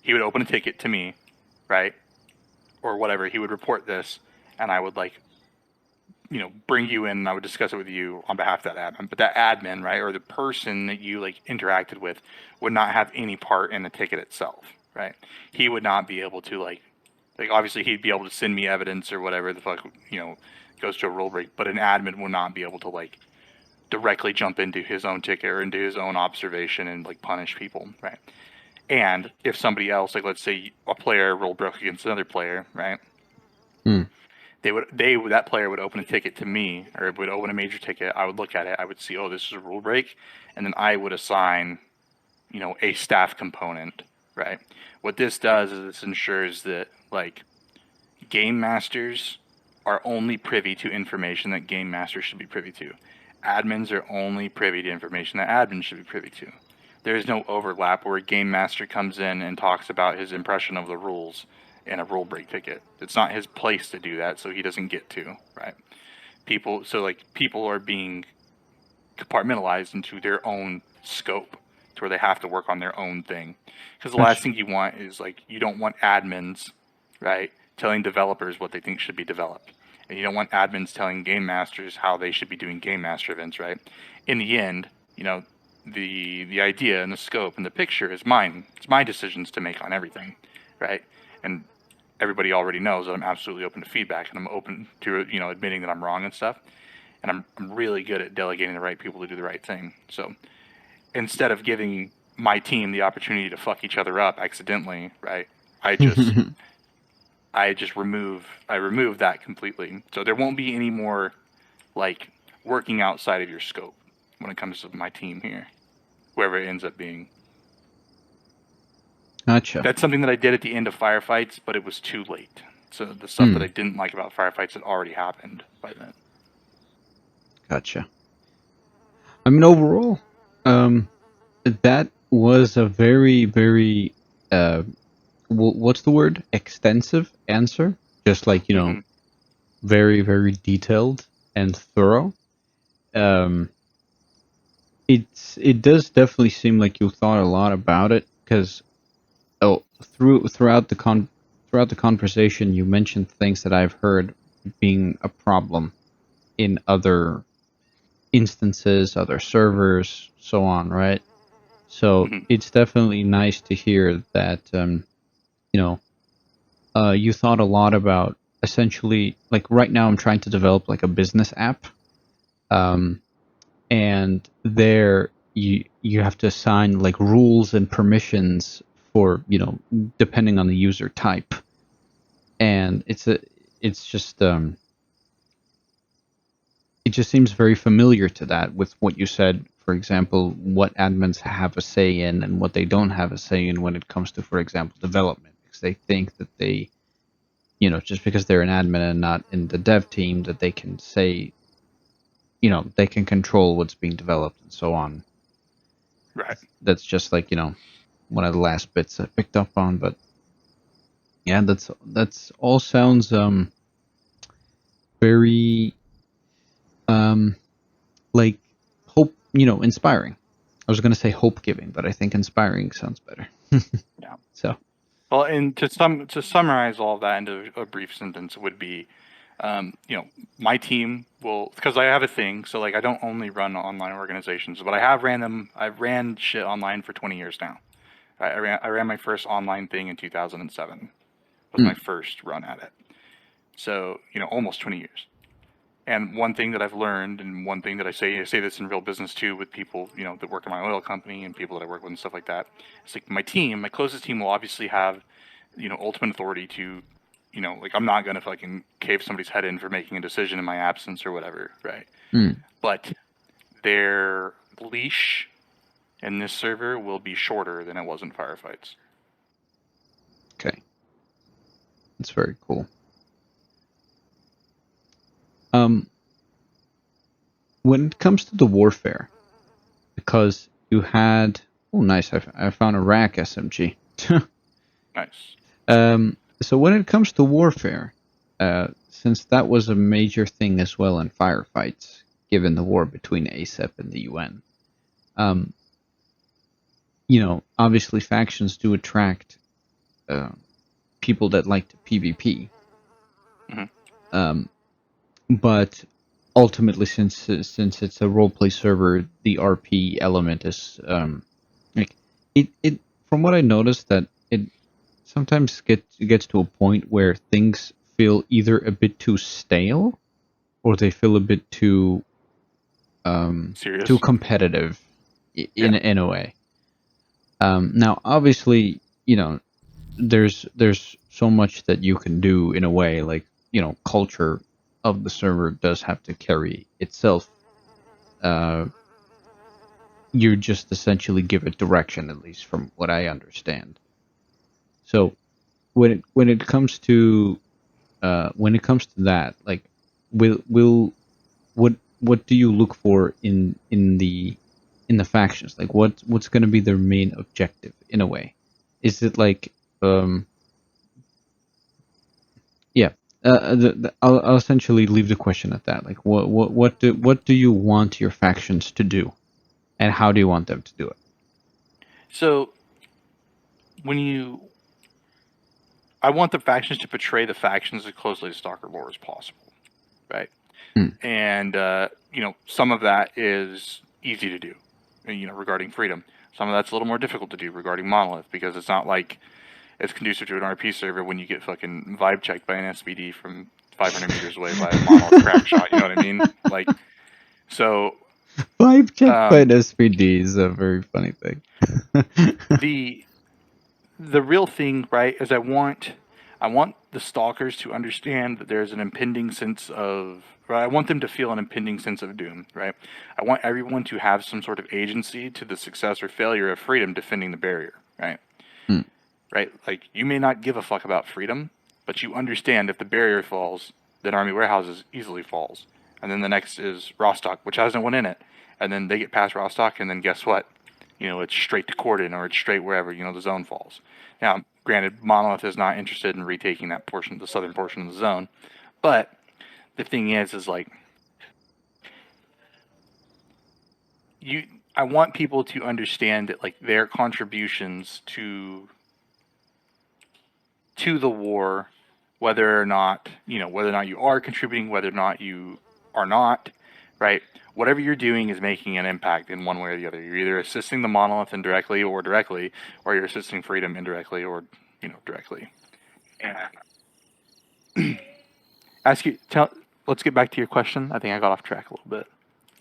He would open a ticket to me, right? Or whatever. He would report this, and I would, like, bring you in, and I would discuss it with you on behalf of that admin. But that admin, right, or the person that you, like, interacted with, would not have any part in the ticket itself, right? He would not be able to, like obviously he'd be able to send me evidence or whatever the fuck, goes to a rule break, but an admin would not be able to, like, directly jump into his own ticket or into his own observation and, like, punish people, right? And if somebody else, like, let's say a player rule broke against another player, right? That player would open a ticket to me, or would open a major ticket. I would look at it. I would see, oh, this is a rule break, and then I would assign, a staff component, right? What this does is this ensures that, like, game masters are only privy to information that game masters should be privy to. Admins are only privy to information that admins should be privy to. There is no overlap where a game master comes in and talks about his impression of the rules in a rule break ticket. It's not his place to do that, so he doesn't get to, right? People are being compartmentalized into their own scope to where they have to work on their own thing. Because the last thing you want is, like, you don't want admins, right, telling developers what they think should be developed. And you don't want admins telling game masters how they should be doing game master events, right? In the end, the idea and the scope and the picture is mine. It's my decisions to make on everything, right? And everybody already knows that I'm absolutely open to feedback, and I'm open to, admitting that I'm wrong and stuff. And I'm really good at delegating the right people to do the right thing. So instead of giving my team the opportunity to fuck each other up accidentally, right, I remove that completely. So there won't be any more, like, working outside of your scope when it comes to my team here, whoever it ends up being. Gotcha. That's something that I did at the end of firefights, but it was too late. So the stuff that I didn't like about firefights had already happened by then. Gotcha. I mean, overall, that was a very, very what's the word? Extensive answer. Just like Mm-hmm. very, very detailed and thorough. It does definitely seem like you thought a lot about it, because throughout the conversation you mentioned things that I've heard being a problem in other instances, other servers, so on, right? So Mm-hmm. it's definitely nice to hear that you thought a lot about, essentially, like right now I'm trying to develop like a business app, um, and there you have to assign like rules and permissions for depending on the user type, and it's just it just seems very familiar to that with what you said. For example, what admins have a say in and what they don't have a say in when it comes to, for example, development, because they think that they, just because they're an admin and not in the dev team, that they can say, they can control what's being developed and so on. Right. That's just like, one of the last bits I picked up on. But yeah, that's all sounds very like hope, inspiring. I was gonna say hope giving, but I think inspiring sounds better. Yeah. So Well, and to summarize all of that into a brief sentence would be, my team will, because I have a thing. So like, I don't only run online organizations, but I have ran them. I've ran shit online for 20 years now. I ran my first online thing in 2007. Was my first run at it. So almost 20 years. And one thing that I've learned, and one thing that I say this in real business too, with people that work in my oil company and people that I work with and stuff like that. It's like my closest team will obviously have, ultimate authority to, like I'm not gonna fucking cave somebody's head in for making a decision in my absence or whatever, right? But their leash in this server will be shorter than it was in firefights. okay, that's very cool. When it comes to the warfare, because you had, oh nice, I found a rack SMG. Nice. So when it comes to warfare, since that was a major thing as well in firefights, given the war between ASEP and the UN, obviously factions do attract people that like to PvP. Mm-hmm. But ultimately, since it's a roleplay server, the RP element is like it. From what I noticed, that it sometimes gets to a point where things feel either a bit too stale, or they feel a bit too Serious. competitive Yeah. in a way. Now, obviously, there's so much that you can do in a way, like culture of the server does have to carry itself. You just essentially give it direction, at least from what I understand. So when it comes to that, like, will what do you look for in the factions? Like, what's going to be their main objective in a way? Is it like yeah? I'll essentially leave the question at that. Like, what do you want your factions to do, and how do you want them to do it? So I want the factions to portray the factions as closely to Stalker lore as possible, right? And some of that is easy to do, regarding freedom. Some of that's a little more difficult to do regarding monolith, because it's not like it's conducive to an RP server when you get fucking vibe checked by an SBD from 500 meters away by a monolith crack shot. You know what I mean? Like, so Vibe check by an SPD is a very funny thing. the real thing, right, is I want the stalkers to understand that there's an impending sense of, right, I want them to feel an impending sense of doom, right? I want everyone to have some sort of agency to the success or failure of freedom defending the barrier, right? Right? Like, you may not give a fuck about freedom, but you understand if the barrier falls, then Army Warehouses easily falls. And then the next is Rostock, which has no one in it. And then they get past Rostock, and then guess what? it's straight to Corden or it's straight wherever, the zone falls. Now, granted, Monolith is not interested in retaking that portion, the southern portion of the zone. But the thing is like, I want people to understand that like their contributions to the war, whether or not you are contributing, whether or not you are not, right? Whatever you're doing is making an impact in one way or the other. You're either assisting the Monolith indirectly or directly, or you're assisting Freedom indirectly or directly. And let's get back to your question. I think I got off track a little bit.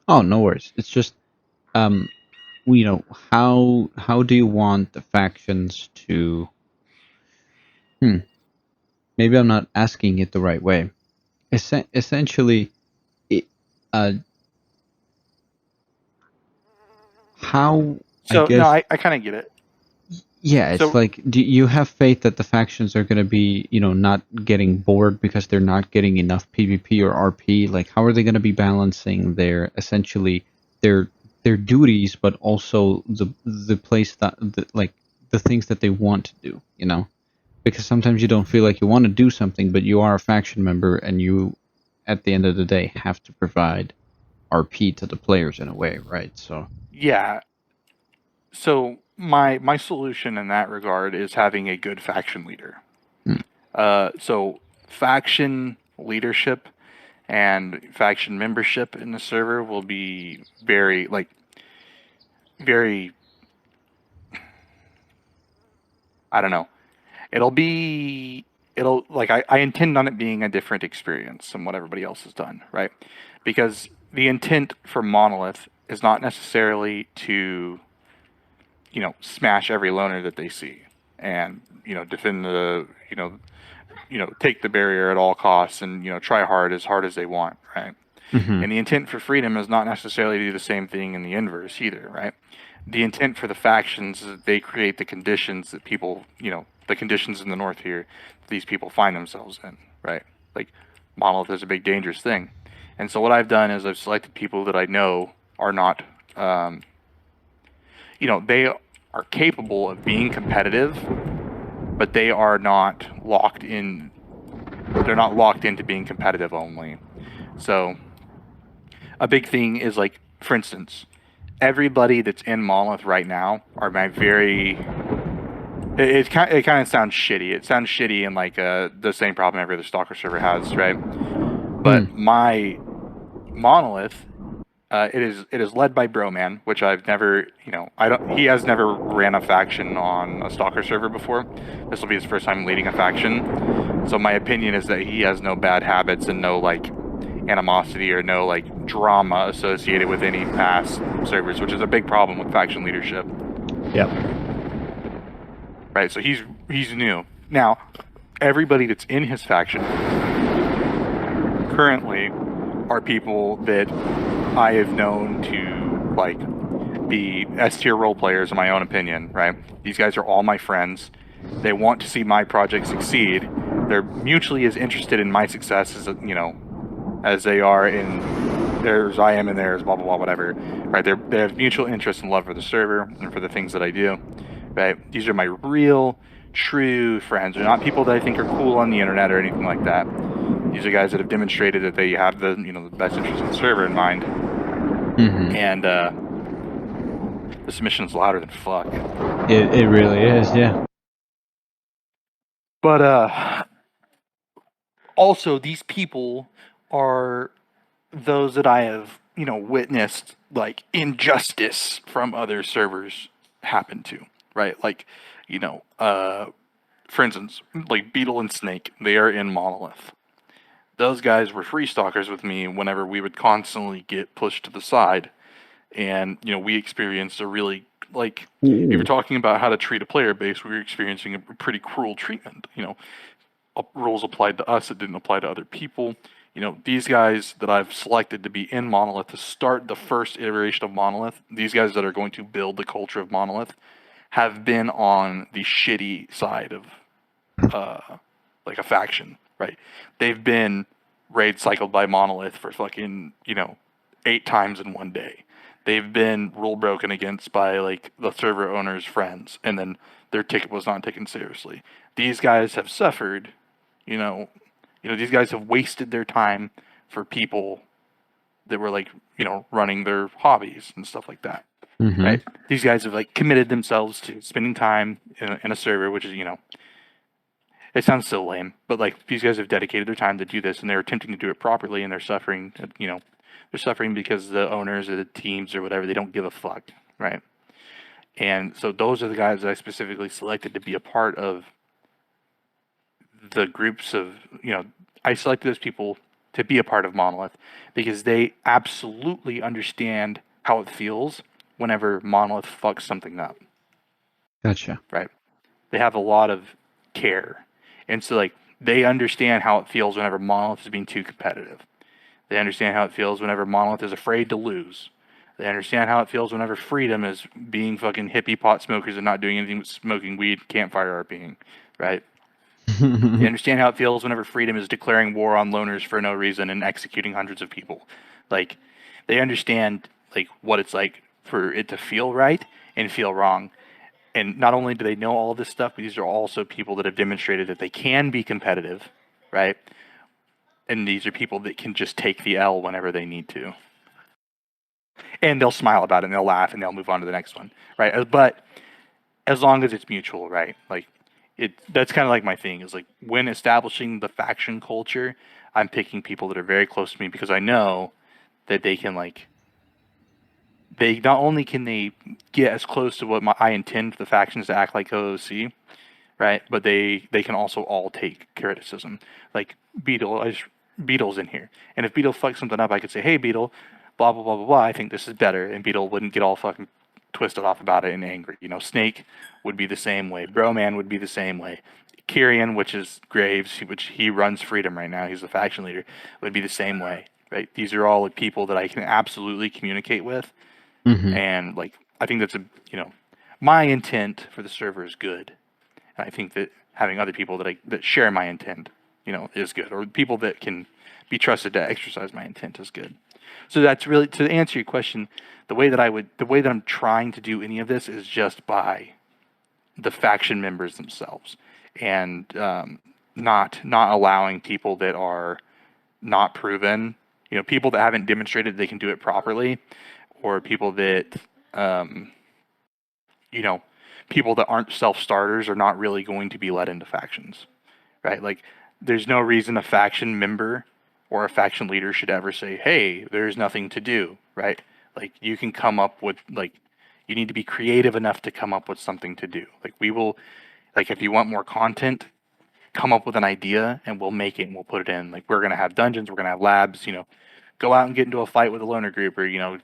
Oh, no worries. It's just, how do you want the factions to? Maybe I'm not asking it the right way. Essentially, how? So I guess. no, I kind of get it. Yeah, it's So- like, do you have faith that the factions are going to be, not getting bored because they're not getting enough PvP or RP? Like, how are they going to be balancing essentially their duties, but also the place the things that they want to do, Because sometimes you don't feel like you want to do something, but you are a faction member, and you, at the end of the day, have to provide RP to the players in a way, right? So yeah. So my solution in that regard is having a good faction leader. So faction leadership and faction membership in the server will be very I don't know. I intend on it being a different experience than what everybody else has done, right? Because the intent for Monolith is not necessarily to smash every loner that they see and defend take the barrier at all costs and try hard as they want, right? Mhm. And the intent for Freedom is not necessarily to do the same thing in the inverse either, right? The intent for the factions is that they create the conditions that people, the conditions in the north here, these people find themselves in, right? Like, Monolith is a big dangerous thing. And so what I've done is I've selected people that I know are not, they are capable of being competitive, but they are not locked in. They're not locked into being competitive only. So a big thing is like, for instance, everybody that's in Monolith right now are my very. It kind of sounds shitty. It sounds shitty and like the same problem every other Stalker server has, right? But my Monolith, it is led by Broman, which I've never, he has never ran a faction on a Stalker server before. This will be his first time leading a faction. So my opinion is that he has no bad habits and no like animosity or no like drama associated with any past servers, which is a big problem with faction leadership. Yep. Right, so he's new. Now, everybody that's in his faction currently are people that I have known to like be S tier role players in my own opinion, right? These guys are all my friends. They want to see my project succeed. They're mutually as interested in my success as they are in theirs, I am in theirs, blah blah blah, whatever. Right? They have mutual interest and love for the server and for the things that I do. Right? These are my real, true friends. They're not people that I think are cool on the internet or anything like that. These are guys that have demonstrated that they have the the best interest in the server in mind. Mm-hmm. And this mission's louder than fuck. It really is, yeah. But also these people are those that I have witnessed like injustice from other servers happen to, right? Like for instance, like Beetle and Snake, they are in Monolith. Those guys were free stalkers with me whenever we would constantly get pushed to the side. And, we experienced a really, like, if you're talking about how to treat a player base, we were experiencing a pretty cruel treatment. Rules applied to us that didn't apply to other people. These guys that I've selected to be in Monolith to start the first iteration of Monolith, these guys that are going to build the culture of Monolith, have been on the shitty side of like a faction, right? They've been raid cycled by Monolith for fucking 8 times in one day. they've been rule broken against by like the server owner's friends, and then their ticket was not taken seriously. These guys have suffered, you know, these guys have wasted their time for people that were like, running their hobbies and stuff like that, Mm-hmm. right? These guys have like committed themselves to spending time in a server, which is, it sounds so lame, but like these guys have dedicated their time to do this, and they're attempting to do it properly, and they're suffering. They're suffering because the owners or the teams or whatever, they don't give a fuck, right? And so those are the guys that I specifically selected to be a part of the groups of, I selected those people to be a part of Monolith because they absolutely understand how it feels whenever Monolith fucks something up, Gotcha. right? They have a lot of care. And so, like, they understand how it feels whenever Monolith is being too competitive. They understand how it feels whenever Monolith is afraid to lose. They understand how it feels whenever Freedom is being fucking hippie pot smokers and not doing anything but smoking weed, campfire RPing, right? They understand how it feels whenever Freedom is declaring war on loners for no reason and executing hundreds of people. Like, they understand, like, what it's like for it to feel right and feel wrong. And not only do they know all this stuff, but these are also people that have demonstrated that they can be competitive, right? And these are people that can just take the L whenever they need to. And they'll smile about it and they'll laugh and they'll move on to the next one, right? But as long as it's mutual, right? Like, that's kind of like my thing is like when establishing the faction culture, I'm picking people that are very close to me because I know that they can they not only can they get as close to what I intend for the factions to act like OOC, right? But they can also all take criticism. Like Beetle's in here, and if Beetle fucks something up, I could say, "Hey, Beetle, blah blah blah blah blah. I think this is better," and Beetle wouldn't get all fucking twisted off about it and angry. Snake would be the same way. Broman would be the same way. Kyrian, which is Graves, which he runs Freedom right now, he's the faction leader, would be the same way. Right? These are all like people that I can absolutely communicate with, Mm-hmm. and like I think that's my intent for the server is good. And I think that having other people that share my intent, is good, or people that can be trusted to exercise my intent is good. So that's really, to answer your question, the way that I'm trying to do any of this is just by the faction members themselves, and not allowing people that are not proven, people that haven't demonstrated they can do it properly, or people that you know, people that aren't self-starters are not really going to be led into factions, right? Like, there's no reason a faction member or a faction leader should ever say, "Hey, there's nothing to do," right? Like, you can come up with, like, you need to be creative enough to come up with something to do. Like, we will, like, if you want more content, come up with an idea and we'll make it and we'll put it in. Like, we're going to have dungeons, we're going to have labs, go out and get into a fight with a loner group, or,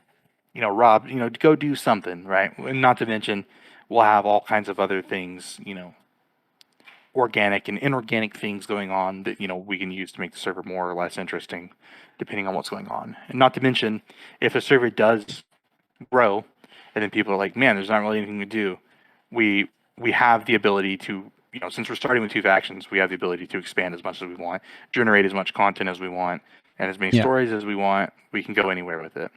Rob, go do something, right? And not to mention, we'll have all kinds of other things, organic and inorganic things going on that, we can use to make the server more or less interesting, depending on what's going on. And not to mention, if a server does grow, and then people are like, man, there's not really anything to do, we have the ability to, since we're starting with two factions, we have the ability to expand as much as we want, generate as much content as we want, and as many Yeah. stories as we want. We can go anywhere with it.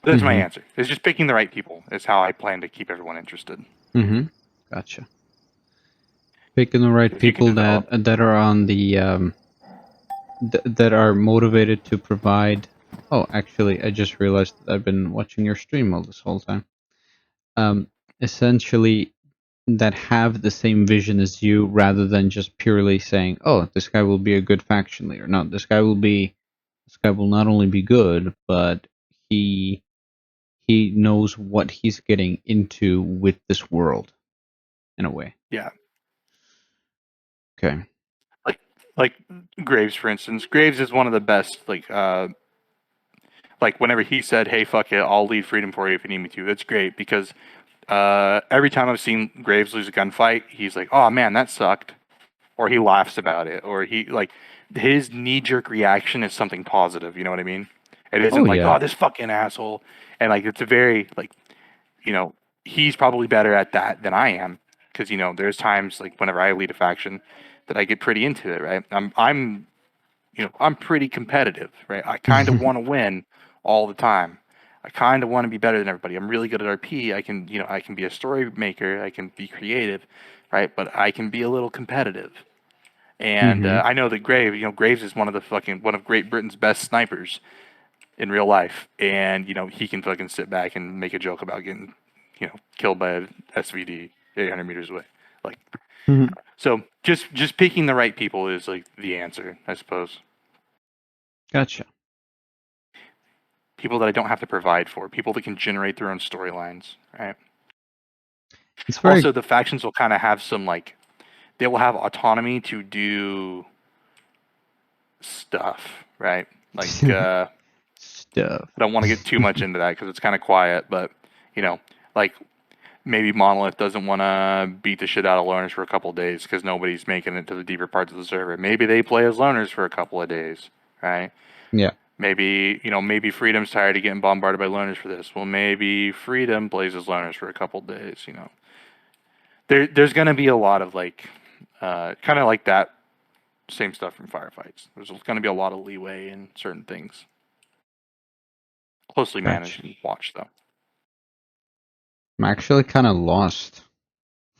That's my answer. It's just picking the right people is how I plan to keep everyone interested. Mm-hmm. Gotcha. Picking the right people that are on the that are motivated to provide. Oh, actually, I just realized that I've been watching your stream all this whole time. Essentially, that have the same vision as you, rather than just purely saying, "Oh, this guy will be a good faction leader." No, this guy will not only be good, but he knows what he's getting into with this world, in a way. Yeah. Okay. Like Graves, for instance. Graves is one of the best. Like whenever he said, "Hey, fuck it, I'll lead Freedom for you if you need me to." That's great because every time I've seen Graves lose a gunfight, he's like, "Oh man, that sucked," or he laughs about it, or his knee-jerk reaction is something positive. You know what I mean? It isn't "Oh, this fucking asshole," and like it's a very he's probably better at that than I am, because there's times like whenever I lead a faction that I get pretty into it, right? I'm pretty competitive, right? I kind of want to win all the time. I kind of want to be better than everybody. I'm really good at RP. I can, I can be a story maker. I can be creative, right? But I can be a little competitive. And I know that Graves is one of Great Britain's best snipers in real life, and he can fucking sit back and make a joke about getting, killed by a SVD 800 meters away. Like, so just picking the right people is like the answer, I suppose. Gotcha. People that I don't have to provide for, people that can generate their own storylines, right? It's very Also, the factions will kind of have some they will have autonomy to do stuff, right? Like, stuff. I don't want to get too much into that because it's kind of quiet, but like maybe Monolith doesn't want to beat the shit out of loners for a couple of days because nobody's making it to the deeper parts of the server. Maybe they play as loners for a couple of days, right? Yeah. Maybe maybe Freedom's tired of getting bombarded by loners for this. Well, maybe Freedom plays as loners for a couple of days. There's gonna be a lot of kind of like that same stuff from firefights. There's gonna be a lot of leeway in certain things. Closely managed and watched though. I'm actually kind of lost.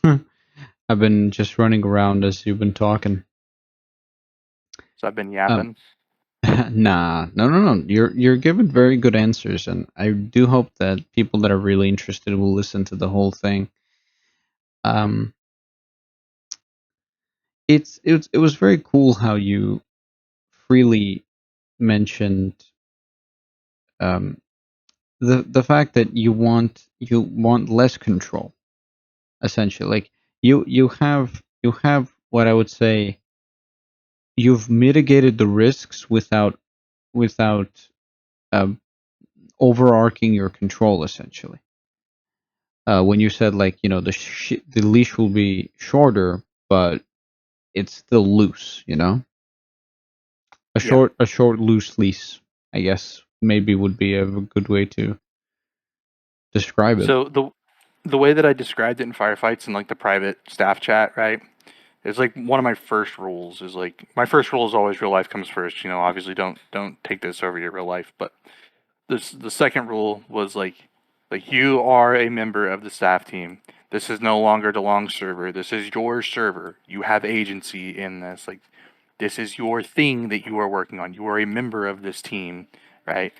I've been just running around as you've been talking. So I've been yapping. Nah, no. You're giving very good answers, and I do hope that people that are really interested will listen to the whole thing. It was very cool how you freely mentioned the fact that you want less control, essentially. Like you have what I would say, you've mitigated the risks without um, overarching your control, essentially. When you said the leash will be shorter, but it's still loose, a short loose leash, I guess maybe would be a good way to describe it. So the way that I described it in firefights and the private staff chat, right? It's one of my first rules is my first rule is always real life comes first. Obviously don't take this over your real life. But the second rule was you are a member of the staff team. This is no longer DeLong's server. This is your server. You have agency in this. This is your thing that you are working on. You are a member of this team, right?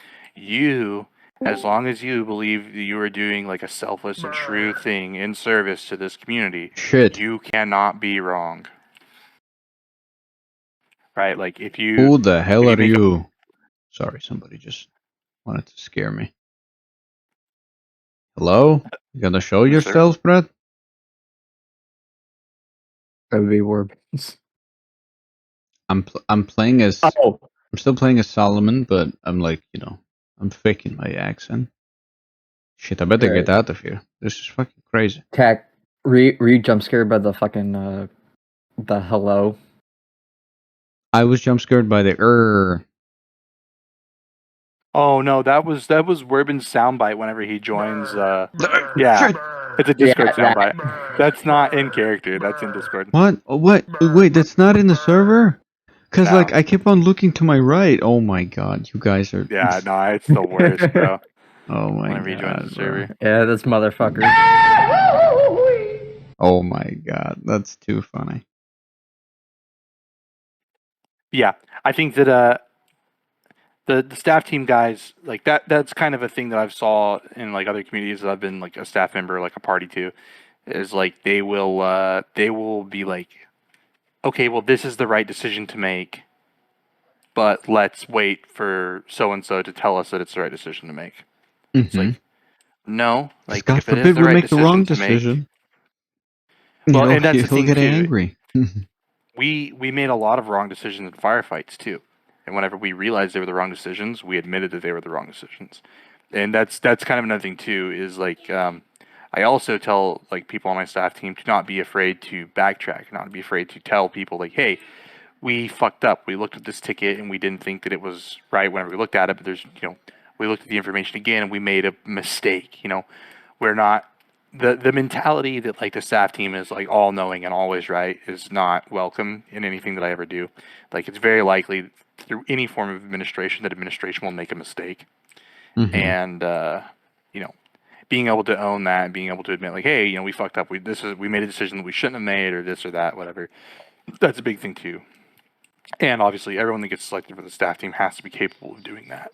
As long as you believe that you are doing a selfless and true thing in service to this community, you cannot be wrong. Right? If you Who the hell are you? Sorry, somebody just wanted to scare me. Hello? You gonna show yourself, Brett? That would be Warb. I'm playing as Oh. I'm still playing as Solomon, but I'm I'm faking my accent. Shit, I better get out of here. This is fucking crazy. Cat, were you jump scared by the fucking the hello? I was jump scared by the Oh no, that was Werbin's soundbite whenever he joins. Yeah, it's a Discord soundbite. That's not in character. That's in Discord. What? What? Wait, that's not in the server? Cause No. I keep on looking to my right. Oh my god, you guys are. Yeah, no, it's the worst, bro. Oh my whenever he joins the server. Yeah, this motherfucker. Oh my god, that's too funny. Yeah, I think that the staff team guys that's kind of a thing that I've saw in other communities that I've been a staff member, a party to, is they will be okay, well this is the right decision to make, but let's wait for so and so to tell us that it's the right decision to make. It's no, God if it forbid is the we right make the wrong decision decision. well, and that's the thing get too. Angry. we made a lot of wrong decisions in firefights too, and whenever we realized they were the wrong decisions, we admitted that they were the wrong decisions. And that's kind of another thing too. Is I also tell people on my staff team to not be afraid to backtrack, not be afraid to tell people hey, we fucked up. We looked at this ticket and we didn't think that it was right whenever we looked at it. But there's we looked at the information again and we made a mistake. We're not the mentality that the staff team is all knowing and always right is not welcome in anything that I ever do. It's very likely through any form of administration that administration will make a mistake. and you know, being able to own that and being able to admit like, hey, you know, we fucked up. We made a decision that we shouldn't have made, or this or that, whatever. That's a big thing too. And obviously, everyone that gets selected for the staff team has to be capable of doing that.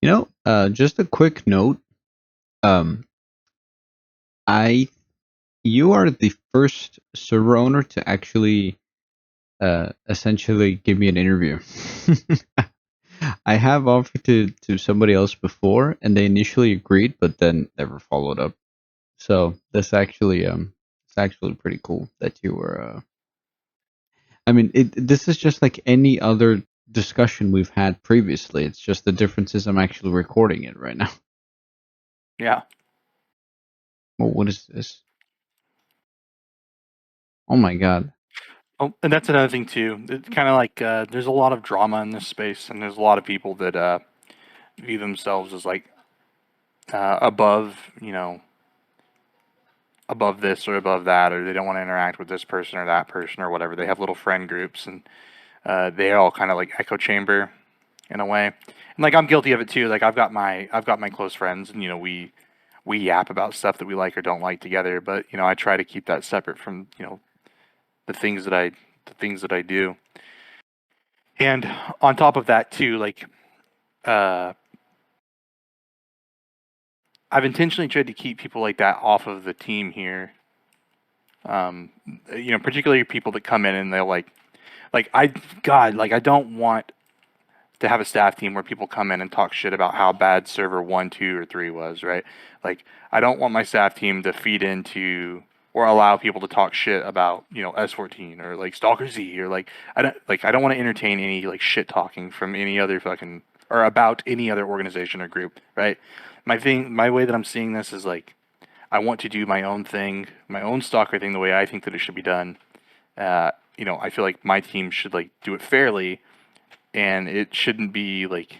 You know, just a quick note. You are the first server owner to actually, essentially give me an interview. I have offered to somebody else before, and they initially agreed, but then never followed up. So that's actually it's actually pretty cool that you were. I mean, this is just like any other discussion we've had previously. It's just the difference is I'm actually recording it right now. Yeah. Well, what is this? Oh my god. Oh, and that's another thing too. It's kind of like there's a lot of drama in this space, and there's a lot of people that view themselves as like above, you know, above this or above that, or they don't want to interact with this person or that person or whatever. They have little friend groups, and they all kind of like echo chamber in a way. And like I'm guilty of it too. Like I've got my close friends, and you know we yap about stuff that we like or don't like together. But you know I try to keep that separate from you know the things that I do. And on top of that too, like I've intentionally tried to keep people like that off of the team here. You know, particularly people that come in and they'll like I don't want to have a staff team where people come in and talk shit about how bad server 1, 2, or 3 was, right? Like I don't want my staff team to feed into or allow people to talk shit about, you know, S14 or like Stalker Z or like I don't want to entertain any like shit talking from any other fucking or about any other organization or group, right? My way that I'm seeing this is like I want to do my own thing, my own stalker thing the way I think that it should be done. You know, I feel like my team should like do it fairly, and it shouldn't be like,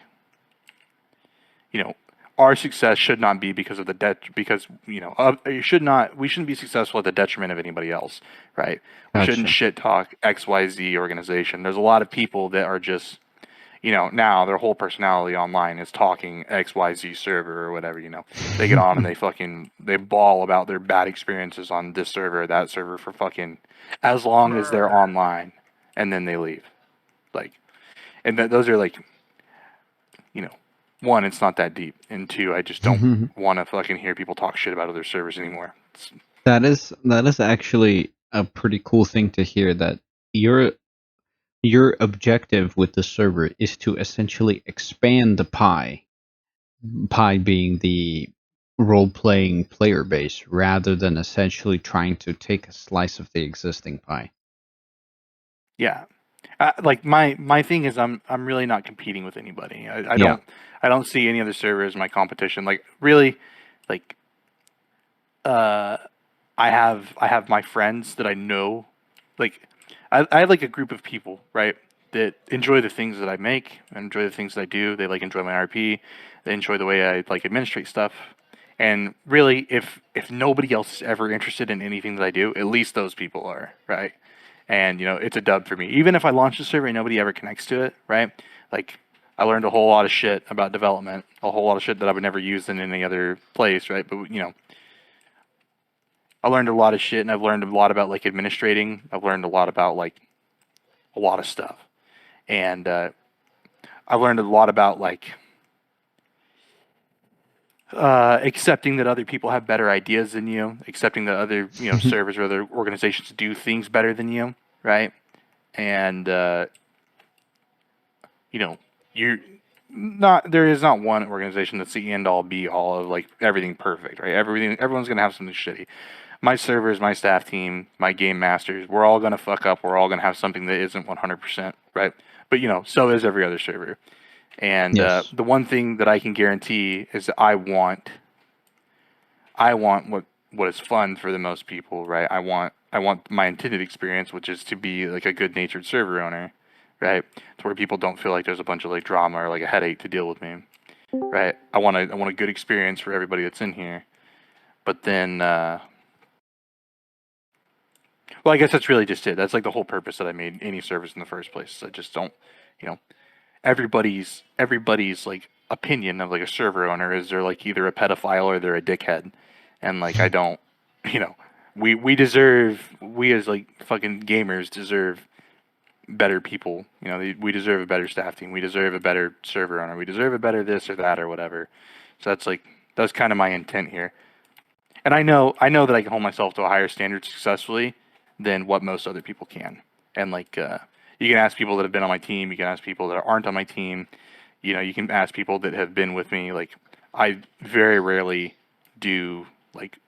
you know, our success should not be because of the because you know it should not we shouldn't be successful at the detriment of anybody else, right? We shouldn't Gotcha. shit talk XYZ organization. There's a lot of people that are just you know, now their whole personality online is talking XYZ server or whatever, you know. They get on and they bawl about their bad experiences on this server or that server for fucking as long as they're online, and then they leave. Like, and those are like, you know, one, it's not that deep, and two, I just don't want to fucking hear people talk shit about other servers anymore. That is actually a pretty cool thing to hear, that your objective with the server is to essentially expand the pie being the role-playing player base, rather than essentially trying to take a slice of the existing pie. Yeah. Like my thing is I'm really not competing with anybody. I Yeah. don't see any other server as my competition. Like really, like I have my friends that I know. Like I have like a group of people, right, that enjoy the things that I make and enjoy the things that I do. They like enjoy my RP. They enjoy the way I like administrate stuff. And really, if nobody else is ever interested in anything that I do, at least those people are, right? And you know, it's a dub for me. Even if I launch a server and nobody ever connects to it, right? Like I learned a whole lot of shit about development, a whole lot of shit that I would never use in any other place, right? But you know, I learned a lot of shit, and I've learned a lot about like administrating. I've learned a lot about like a lot of stuff, and I've learned a lot about like accepting that other people have better ideas than you, accepting that other you know servers or other organizations do things better than you, right? And you know, you not there is not one organization that's the end all be all of like everything perfect, right? Everyone's gonna have something shitty. My servers, my staff team, my game masters, we're all gonna fuck up. We're all gonna have something that isn't 100%, right? But you know, so is every other server. And Yes. the one thing that I can guarantee is that I want what is fun for the most people, right? I want my intended experience, which is to be like a good natured server owner, right? To where people don't feel like there's a bunch of like drama or like a headache to deal with me, right? I want a good experience for everybody that's in here. But then, well, I guess that's really just it. That's like the whole purpose that I made any service in the first place. I just don't, you know, everybody's like opinion of like a server owner is they're like either a pedophile or they're a dickhead, and like I don't, you know, we as like fucking gamers deserve better people. You know, we deserve a better staff team. We deserve a better server owner. We deserve a better this or that or whatever. So that's kind of my intent here. And I know that I can hold myself to a higher standard successfully than what most other people can. And like you can ask people that have been on my team, you can ask people that aren't on my team, you know, you can ask people that have been with me. Like I very rarely do like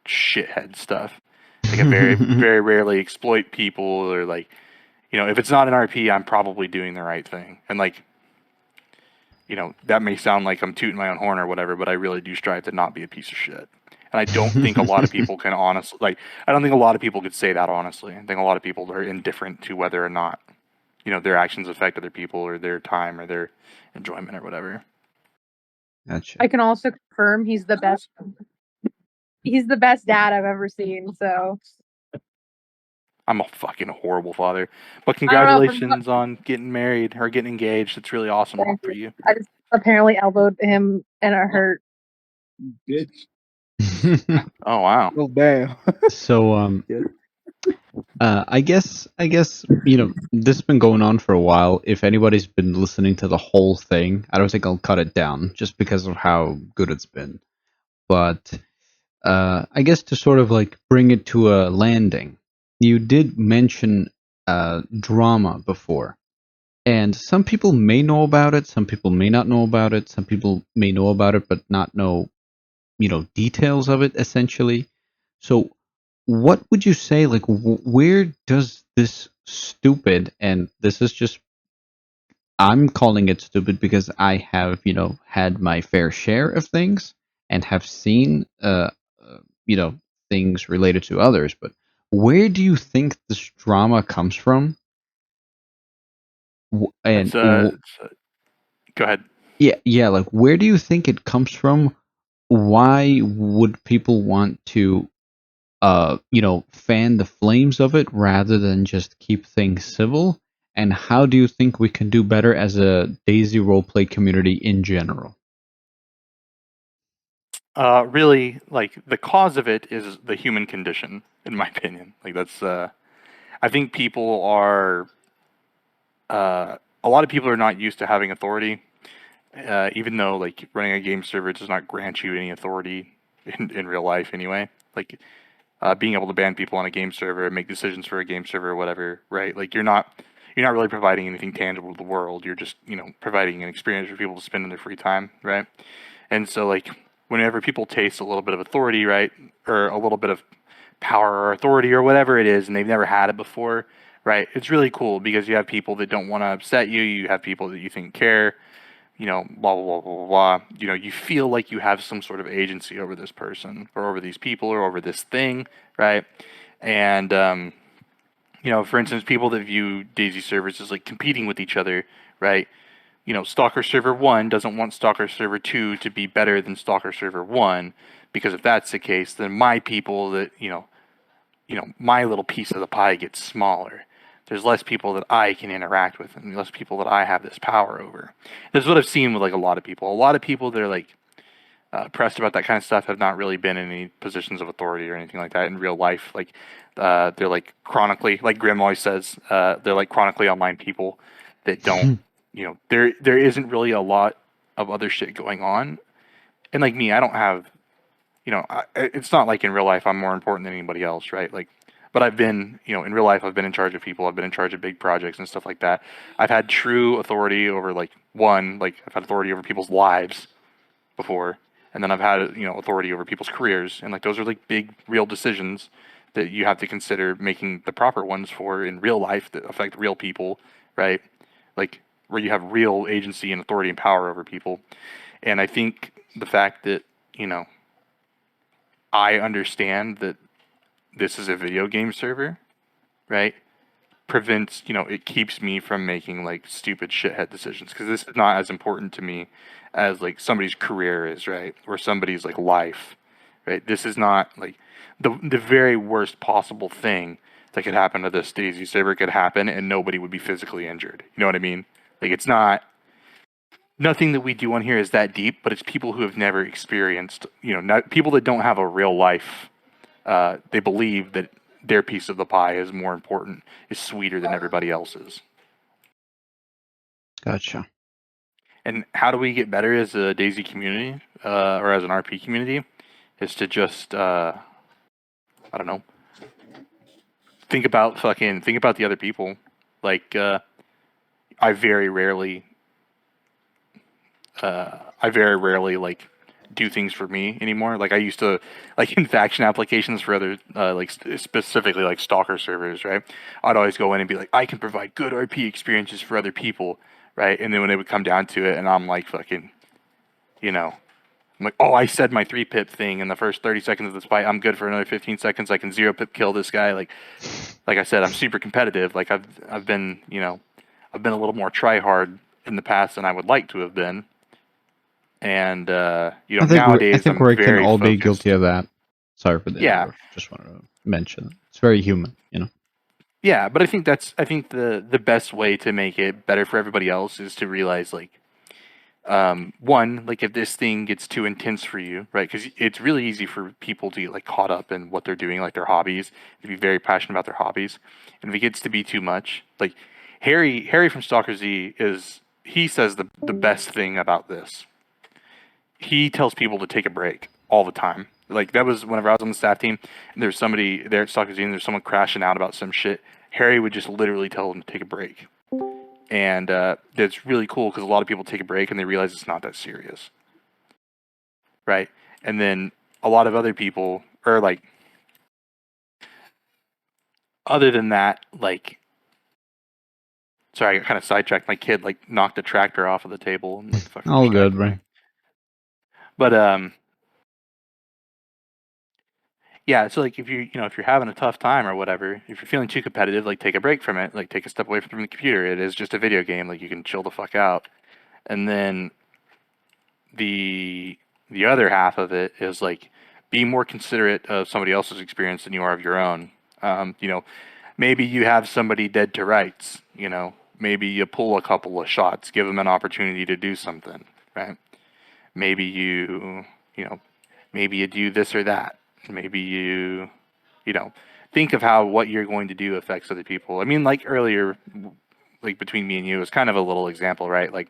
shithead stuff. Like I very rarely exploit people or like, you know, if it's not an RP, I'm probably doing the right thing. And like, you know, that may sound like I'm tooting my own horn or whatever, but I really do strive to not be a piece of shit. And I don't think a lot of people can honestly, like, I don't think a lot of people could say that honestly. I think a lot of people are indifferent to whether or not, you know, their actions affect other people or their time or their enjoyment or whatever. Gotcha. I can also confirm he's the best. He's the best dad I've ever seen. So I'm a fucking horrible father. But I don't know, congratulations on getting married or getting engaged. It's really awesome for you. I just apparently elbowed him and it hurt. Bitch. Oh, wow. Oh damn. So Yeah. I guess you know this has been going on for a while. If anybody's been listening to the whole thing, I don't think I'll cut it down just because of how good it's been. But I guess to sort of like bring it to a landing, you did mention drama before, and some people may know about it, some people may not know about it, some people may know about it but not know, you know, details of it essentially. So what would you say, like where does this stupid, and this is just, I'm calling it stupid because I have, you know, had my fair share of things and have seen you know, things related to others, but where do you think this drama comes from? And Go ahead. yeah, like where do you think it comes from? Why would people want to you know, fan the flames of it rather than just keep things civil? And how do you think we can do better as a DayZ roleplay community in general? Really, like the cause of it is the human condition, in my opinion. Like that's, I think people are, a lot of people are not used to having authority, even though like running a game server does not grant you any authority in real life anyway. Like being able to ban people on a game server, make decisions for a game server or whatever, right? Like you're not really providing anything tangible to the world. You're just, you know, providing an experience for people to spend in their free time, right? And so like whenever people taste a little bit of authority, right, or a little bit of power or authority or whatever it is, and they've never had it before, right? It's really cool because you have people that don't want to upset you. You have people that you think care, you know, blah, blah, blah, blah, blah, blah. You know, you feel like you have some sort of agency over this person or over these people or over this thing, right? And, you know, for instance, people that view DayZ servers as like competing with each other, right? You know, Stalker Server 1 doesn't want Stalker Server 2 to be better than Stalker Server 1, because if that's the case, then my people that, you know, my little piece of the pie gets smaller. There's less people that I can interact with and less people that I have this power over. This is what I've seen with like a lot of people. A lot of people that are like pressed about that kind of stuff have not really been in any positions of authority or anything like that in real life. Like they're like chronically, like Grim always says, they're like chronically online people that don't, you know, there isn't really a lot of other shit going on. And like me, I don't have, you know, it's not like in real life I'm more important than anybody else, right? Like, but I've been, you know, in real life I've been in charge of people. I've been in charge of big projects and stuff like that. I've had true authority over like I've had authority over people's lives before, and then I've had, you know, authority over people's careers, and like those are like big real decisions that you have to consider making the proper ones for in real life that affect real people, right? Like where you have real agency and authority and power over people. And I think the fact that, you know, I understand that this is a video game server, right? Prevents, you know, it keeps me from making like stupid shithead decisions, because this is not as important to me as like somebody's career is, right? Or somebody's like life, right? This is not like the very worst possible thing that could happen to this DayZ server could happen and nobody would be physically injured. You know what I mean? Like it's not, nothing that we do on here is that deep, but it's people who have never experienced, not people that don't have a real life. They believe that their piece of the pie is more important, is sweeter than everybody else's. Gotcha. And how do we get better as a DayZ community, or as an RP community? Is to just, I don't know, think about the other people. Like, I very rarely like do things for me anymore. Like I used to, like in faction applications for other, specifically like stalker servers, right? I'd always go in and be like, I can provide good RP experiences for other people, right? And then when it would come down to it, and I'm like fucking, I'm like, oh, I said my 3-pip thing in the first 30 seconds of this fight. I'm good for another 15 seconds. I can 0-pip kill this guy. Like I said, I'm super competitive. Like I've been, I've been a little more try hard in the past than I would like to have been. And nowadays I think I'm we can very all be focused. guilty of that. Sorry for the Yeah. interrupt. Just wanted to mention it's very human, Yeah, but I think the best way to make it better for everybody else is to realize like, one, like if this thing gets too intense for you, right? Because it's really easy for people to get like caught up in what they're doing, like their hobbies, to be very passionate about their hobbies, and if it gets to be too much, like Harry from Stalker Z he says the best thing about this. He tells people to take a break all the time. Like that was whenever I was on the staff team, and there's somebody there at Stalker Z, and there's someone crashing out about some shit. Harry would just literally tell them to take a break. And that's really cool because a lot of people take a break and they realize it's not that serious, right? And then a lot of other people, or like, other than that, like, sorry, I got kind of sidetracked. My kid like knocked a tractor off of the table and like fucking All good, distracted bro. me. But yeah. So like, if if you're having a tough time or whatever, if you're feeling too competitive, like take a break from it. Like take a step away from the computer. It is just a video game. Like you can chill the fuck out. And then the other half of it is like be more considerate of somebody else's experience than you are of your own. Maybe you have somebody dead to rights. Maybe you pull a couple of shots, give them an opportunity to do something, right? Maybe maybe you do this or that. Maybe you know, think of how what you're going to do affects other people. I mean, like earlier, like between me and you, it was kind of a little example, right? Like,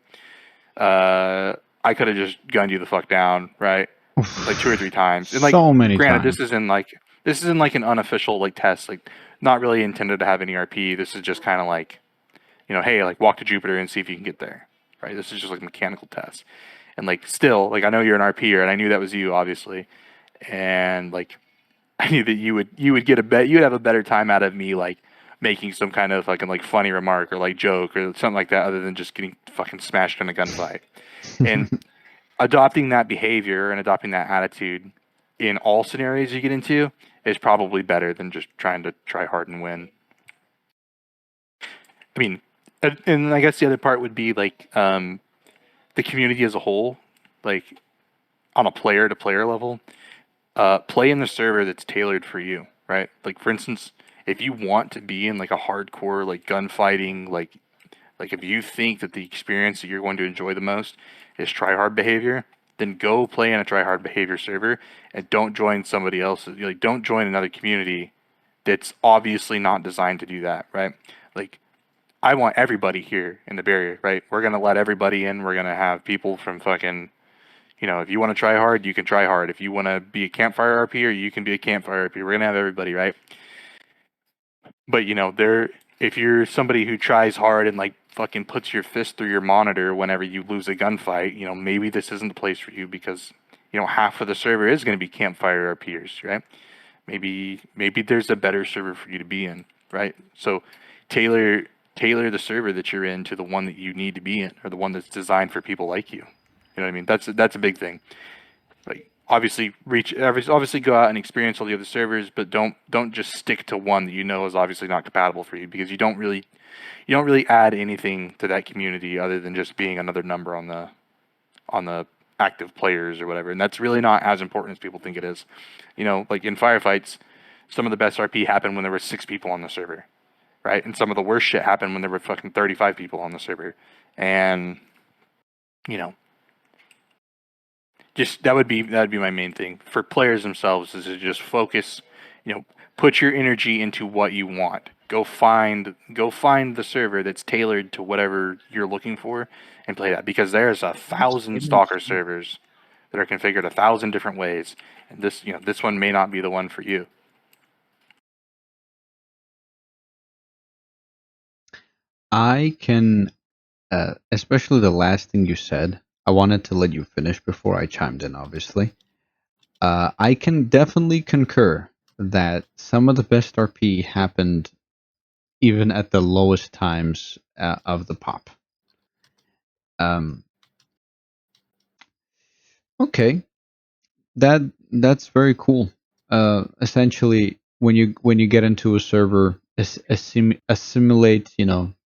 I could have just gunned you the fuck down, right? Like 2 or 3 times. And like, So many granted, times. this isn't like an unofficial like test, like not really intended to have any RP. This is just kind of like, hey, like walk to Jupiter and see if you can get there, right? This is just like a mechanical test. And like, still, like I know you're an RPer, and I knew that was you, obviously, and like, I knew that you would get you'd have a better time out of me like making some kind of fucking like funny remark or like joke or something like that, other than just getting fucking smashed in a gunfight. And adopting that behavior and adopting that attitude in all scenarios you get into is probably better than just trying to try hard and win. I mean, and I guess the other part would be like, the community as a whole, like on a player to player level, play in the server that's tailored for you, right? Like for instance, if you want to be in like a hardcore like gunfighting, like if you think that the experience that you're going to enjoy the most is try hard behavior, then go play in a try hard behavior server and don't join somebody else's. Like don't join another community that's obviously not designed to do that, right? Like I want everybody here in the barrier, right? We're gonna let everybody in. We're gonna have people from fucking, if you want to try hard, you can try hard. If you want to be a campfire RP, or you can be a campfire RP. We're gonna have everybody, right? But if you're somebody who tries hard and like fucking puts your fist through your monitor whenever you lose a gunfight, maybe this isn't the place for you because half of the server is going to be campfire RPers, right? Maybe there's a better server for you to be in, right? So tailor the server that you're in to the one that you need to be in, or the one that's designed for people like you. You know what I mean? That's a big thing. Like obviously go out and experience all the other servers, but don't just stick to one that is obviously not compatible for you, because you don't really add anything to that community other than just being another number on the active players or whatever. And that's really not as important as people think it is. Like in firefights, some of the best RP happened when there were 6 people on the server, right? And some of the worst shit happened when there were fucking 35 people on the server. And you know, just that'd be my main thing for players themselves, is to just focus, put your energy into what you want. Go find the server that's tailored to whatever you're looking for and play that, because there's 1,000 stalker servers that are configured 1,000 different ways, and this one may not be the one for you. I can, especially the last thing you said. I wanted to let you finish before I chimed in, obviously. I can definitely concur that some of the best RP happened even at the lowest times of the pop. Okay, that's very cool. Essentially, when you get into a server, assimilate,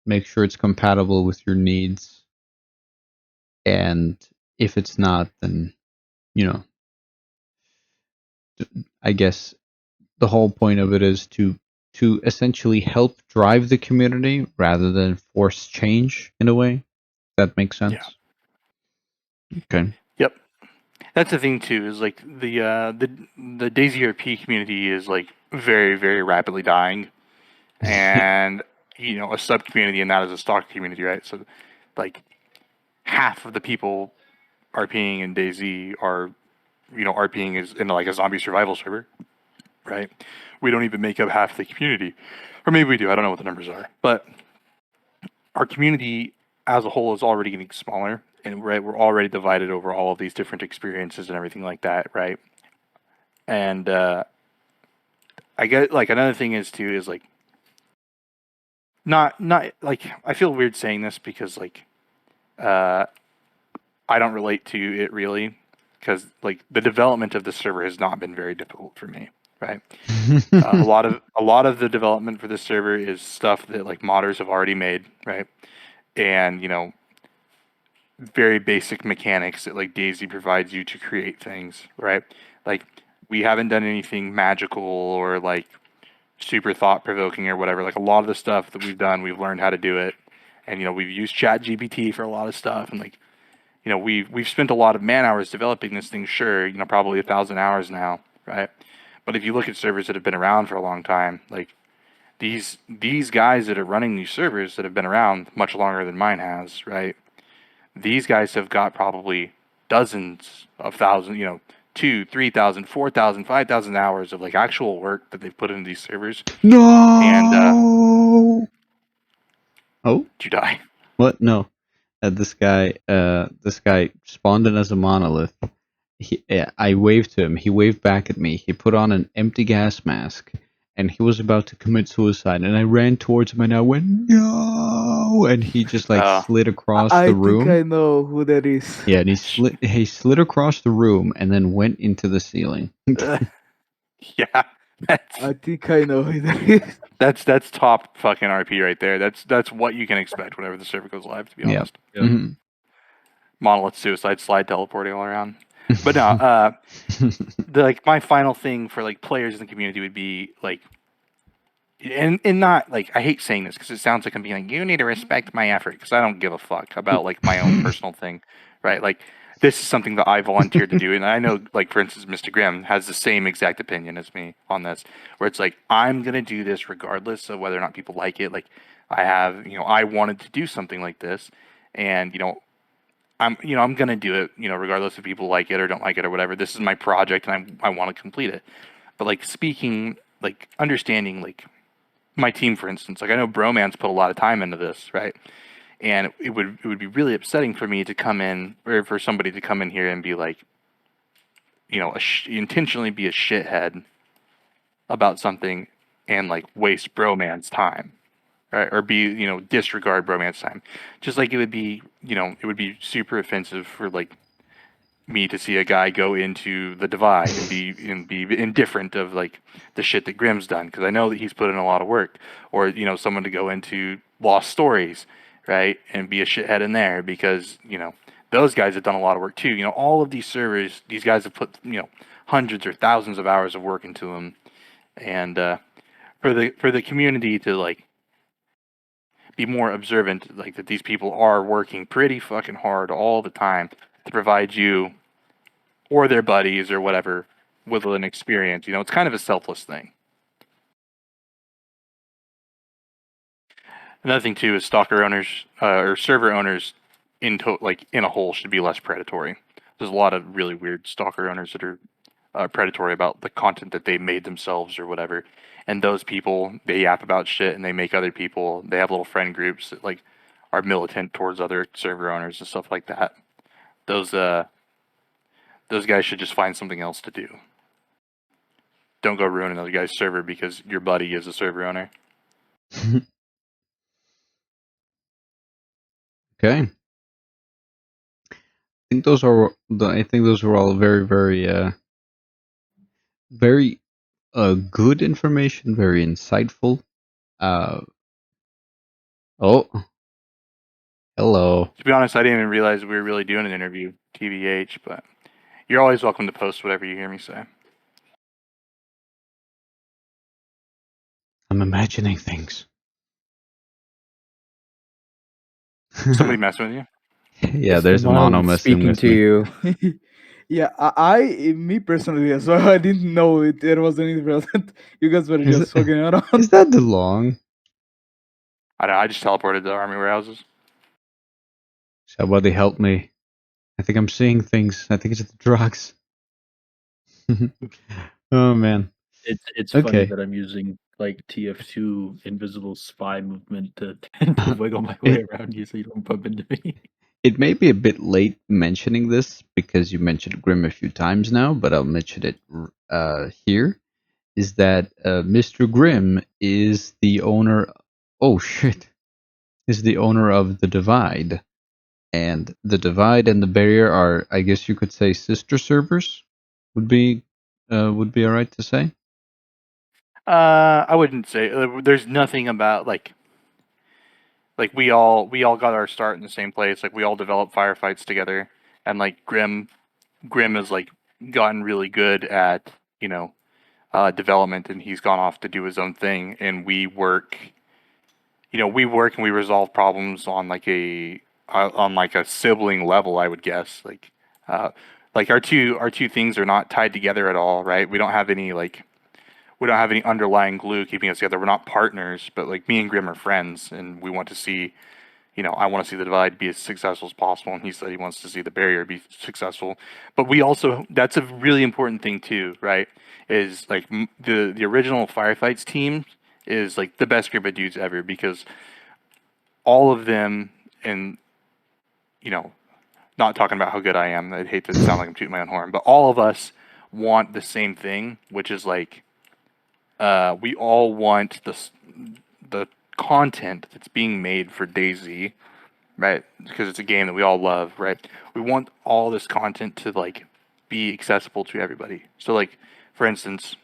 make sure it's compatible with your needs, and if it's not, then I guess the whole point of it is to essentially help drive the community rather than force change in a way. That makes sense. Yeah. Okay. Yep. That's the thing too, is like the DayZ RP community is like very, very rapidly dying, and a sub community in that is a stock community, right? So like half of the people RPing in DayZ are RPing is in like a zombie survival server, right? We don't even make up half the community, or maybe we do. I don't know what the numbers are, but our community as a whole is already getting smaller, and we're already divided over all of these different experiences and everything like that, right? And I get like another thing is too is like not like I feel weird saying this because like I don't relate to it really, because like the development of the server has not been very difficult for me, right? A lot of the development for this server is stuff that like modders have already made, right? And very basic mechanics that like DayZ provides you to create things, right? Like we haven't done anything magical or like super thought provoking or whatever. Like a lot of the stuff that we've done, we've learned how to do it, and we've used ChatGPT for a lot of stuff, and like we've spent a lot of man hours developing this thing. Sure, probably 1,000 hours now, right? But if you look at servers that have been around for a long time, like these guys that are running these servers that have been around much longer than mine has, right? These guys have got probably dozens of thousands, 2, 3,000, 4,000, 5,000 hours of like actual work that they've put into these servers. No. And oh, did you die? what? No. This guy spawned in as a monolith. I waved to him. He waved back at me. He put on an empty gas mask, and he was about to commit suicide. And I ran towards him, and I went, "No!" And he just slid across the room. I think I know who that is. Yeah, and he slid across the room and then went into the ceiling. Yeah, I think I know who that is. that's top fucking RP right there. That's what you can expect whenever the server goes live. To be honest, Yeah. Mhm. monolith suicide slide teleporting all around. But no, like my final thing for like players in the community would be like, and not like I hate saying this because it sounds like I'm being like, you need to respect my effort, because I don't give a fuck about like my own personal thing, right? Like this is something that I volunteered to do, and I know like for instance Mr. Grimm has the same exact opinion as me on this, where it's like I'm gonna do this regardless of whether or not people like it. Like I have, I wanted to do something like this, and I'm gonna do it, regardless if people like it or don't like it or whatever. This is my project, and I want to complete it. But like speaking, like understanding, like my team, for instance, like I know Bromance put a lot of time into this, right? And it would be really upsetting for me to come in, or for somebody to come in here and be like, intentionally be a shithead about something and like waste Bromance time, right? Or be, disregard Bromance time. Just like it would be, it would be super offensive for like me to see a guy go into the divide and be indifferent of like the shit that Grimm's done, because I know that he's put in a lot of work, or someone to go into Lost Stories, right, and be a shithead in there because those guys have done a lot of work too. All of these servers, these guys have put hundreds or thousands of hours of work into them, and for the community to like be more observant, like that these people are working pretty fucking hard all the time to provide you or their buddies or whatever with an experience. You know, it's kind of a selfless thing. Another thing too is stalker owners or server owners in a whole should be less predatory. There's a lot of really weird stalker owners that are predatory about the content that they made themselves or whatever. And those people, they yap about shit and they make other people. They have little friend groups that like are militant towards other server owners and stuff like that. Those guys should just find something else to do. Don't go ruin another guy's server because your buddy is a server owner. Okay. I think those were all very, very, very good information, very insightful. Oh, hello. To be honest, I didn't even realize we were really doing an interview, TBH, but you're always welcome to post whatever you hear me say. I'm imagining things. Somebody messing with you? Yeah, It's there's Mono messing speaking with to me. you. Yeah, me personally as well. I didn't know there was anything present. You guys were Is just it- fucking around. Is that DeLong? I don't know, I just teleported to army warehouses. Somebody help me. I think I'm seeing things. I think it's the drugs. Oh man. It's Okay. funny that I'm using like TF2 invisible spy movement to wiggle my way around you so you don't bump into me. It may be a bit late mentioning this because you mentioned Grimm a few times now, but I'll mention it here. Is that Mr. Grimm is the owner? Oh shit! Is the owner of the Divide, and the Divide and the Barrier are, I guess you could say, sister servers. Would be alright to say. I wouldn't say there's nothing about like we all got our start in the same place. Like we all developed firefights together, and like Grimm has like gotten really good at development, and he's gone off to do his own thing. And we work and we resolve problems on like a sibling level, I would guess. Like our two things are not tied together at all, right? We don't have any underlying glue keeping us together. We're not partners, but like me and Grimm are friends, and we want to see, I want to see the Divide be as successful as possible, and he said he wants to see the Barrier be successful. But we also, that's a really important thing too, right? Is like the original Firefights team is like the best group of dudes ever, because all of them, and not talking about how good I am, I'd hate to sound like I'm tooting my own horn, but all of us want the same thing, which is like, we all want the content that's being made for DayZ, right? Because it's a game that we all love, right? We want all this content to like be accessible to everybody. So like, for instance,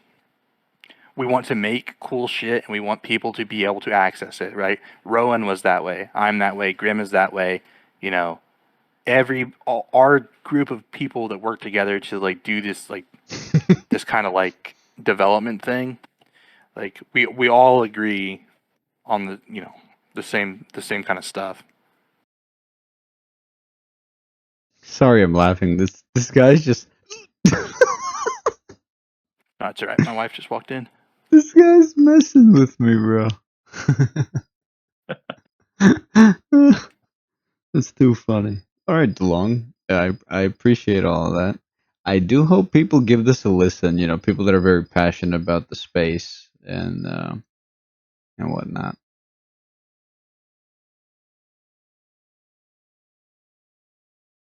we want to make cool shit and we want people to be able to access it, right? Rowan was that way. I'm that way. Grimm is that way. Our group of people that work together to like do this like this kind of like development thing. Like we all agree on the same kind of stuff. Sorry, I'm laughing. This guy's just. That's all right. My wife just walked in. This guy's messing with me, bro. That's too funny. Alright, DeLong. I appreciate all of that. I do hope people give this a listen, people that are very passionate about the space and whatnot.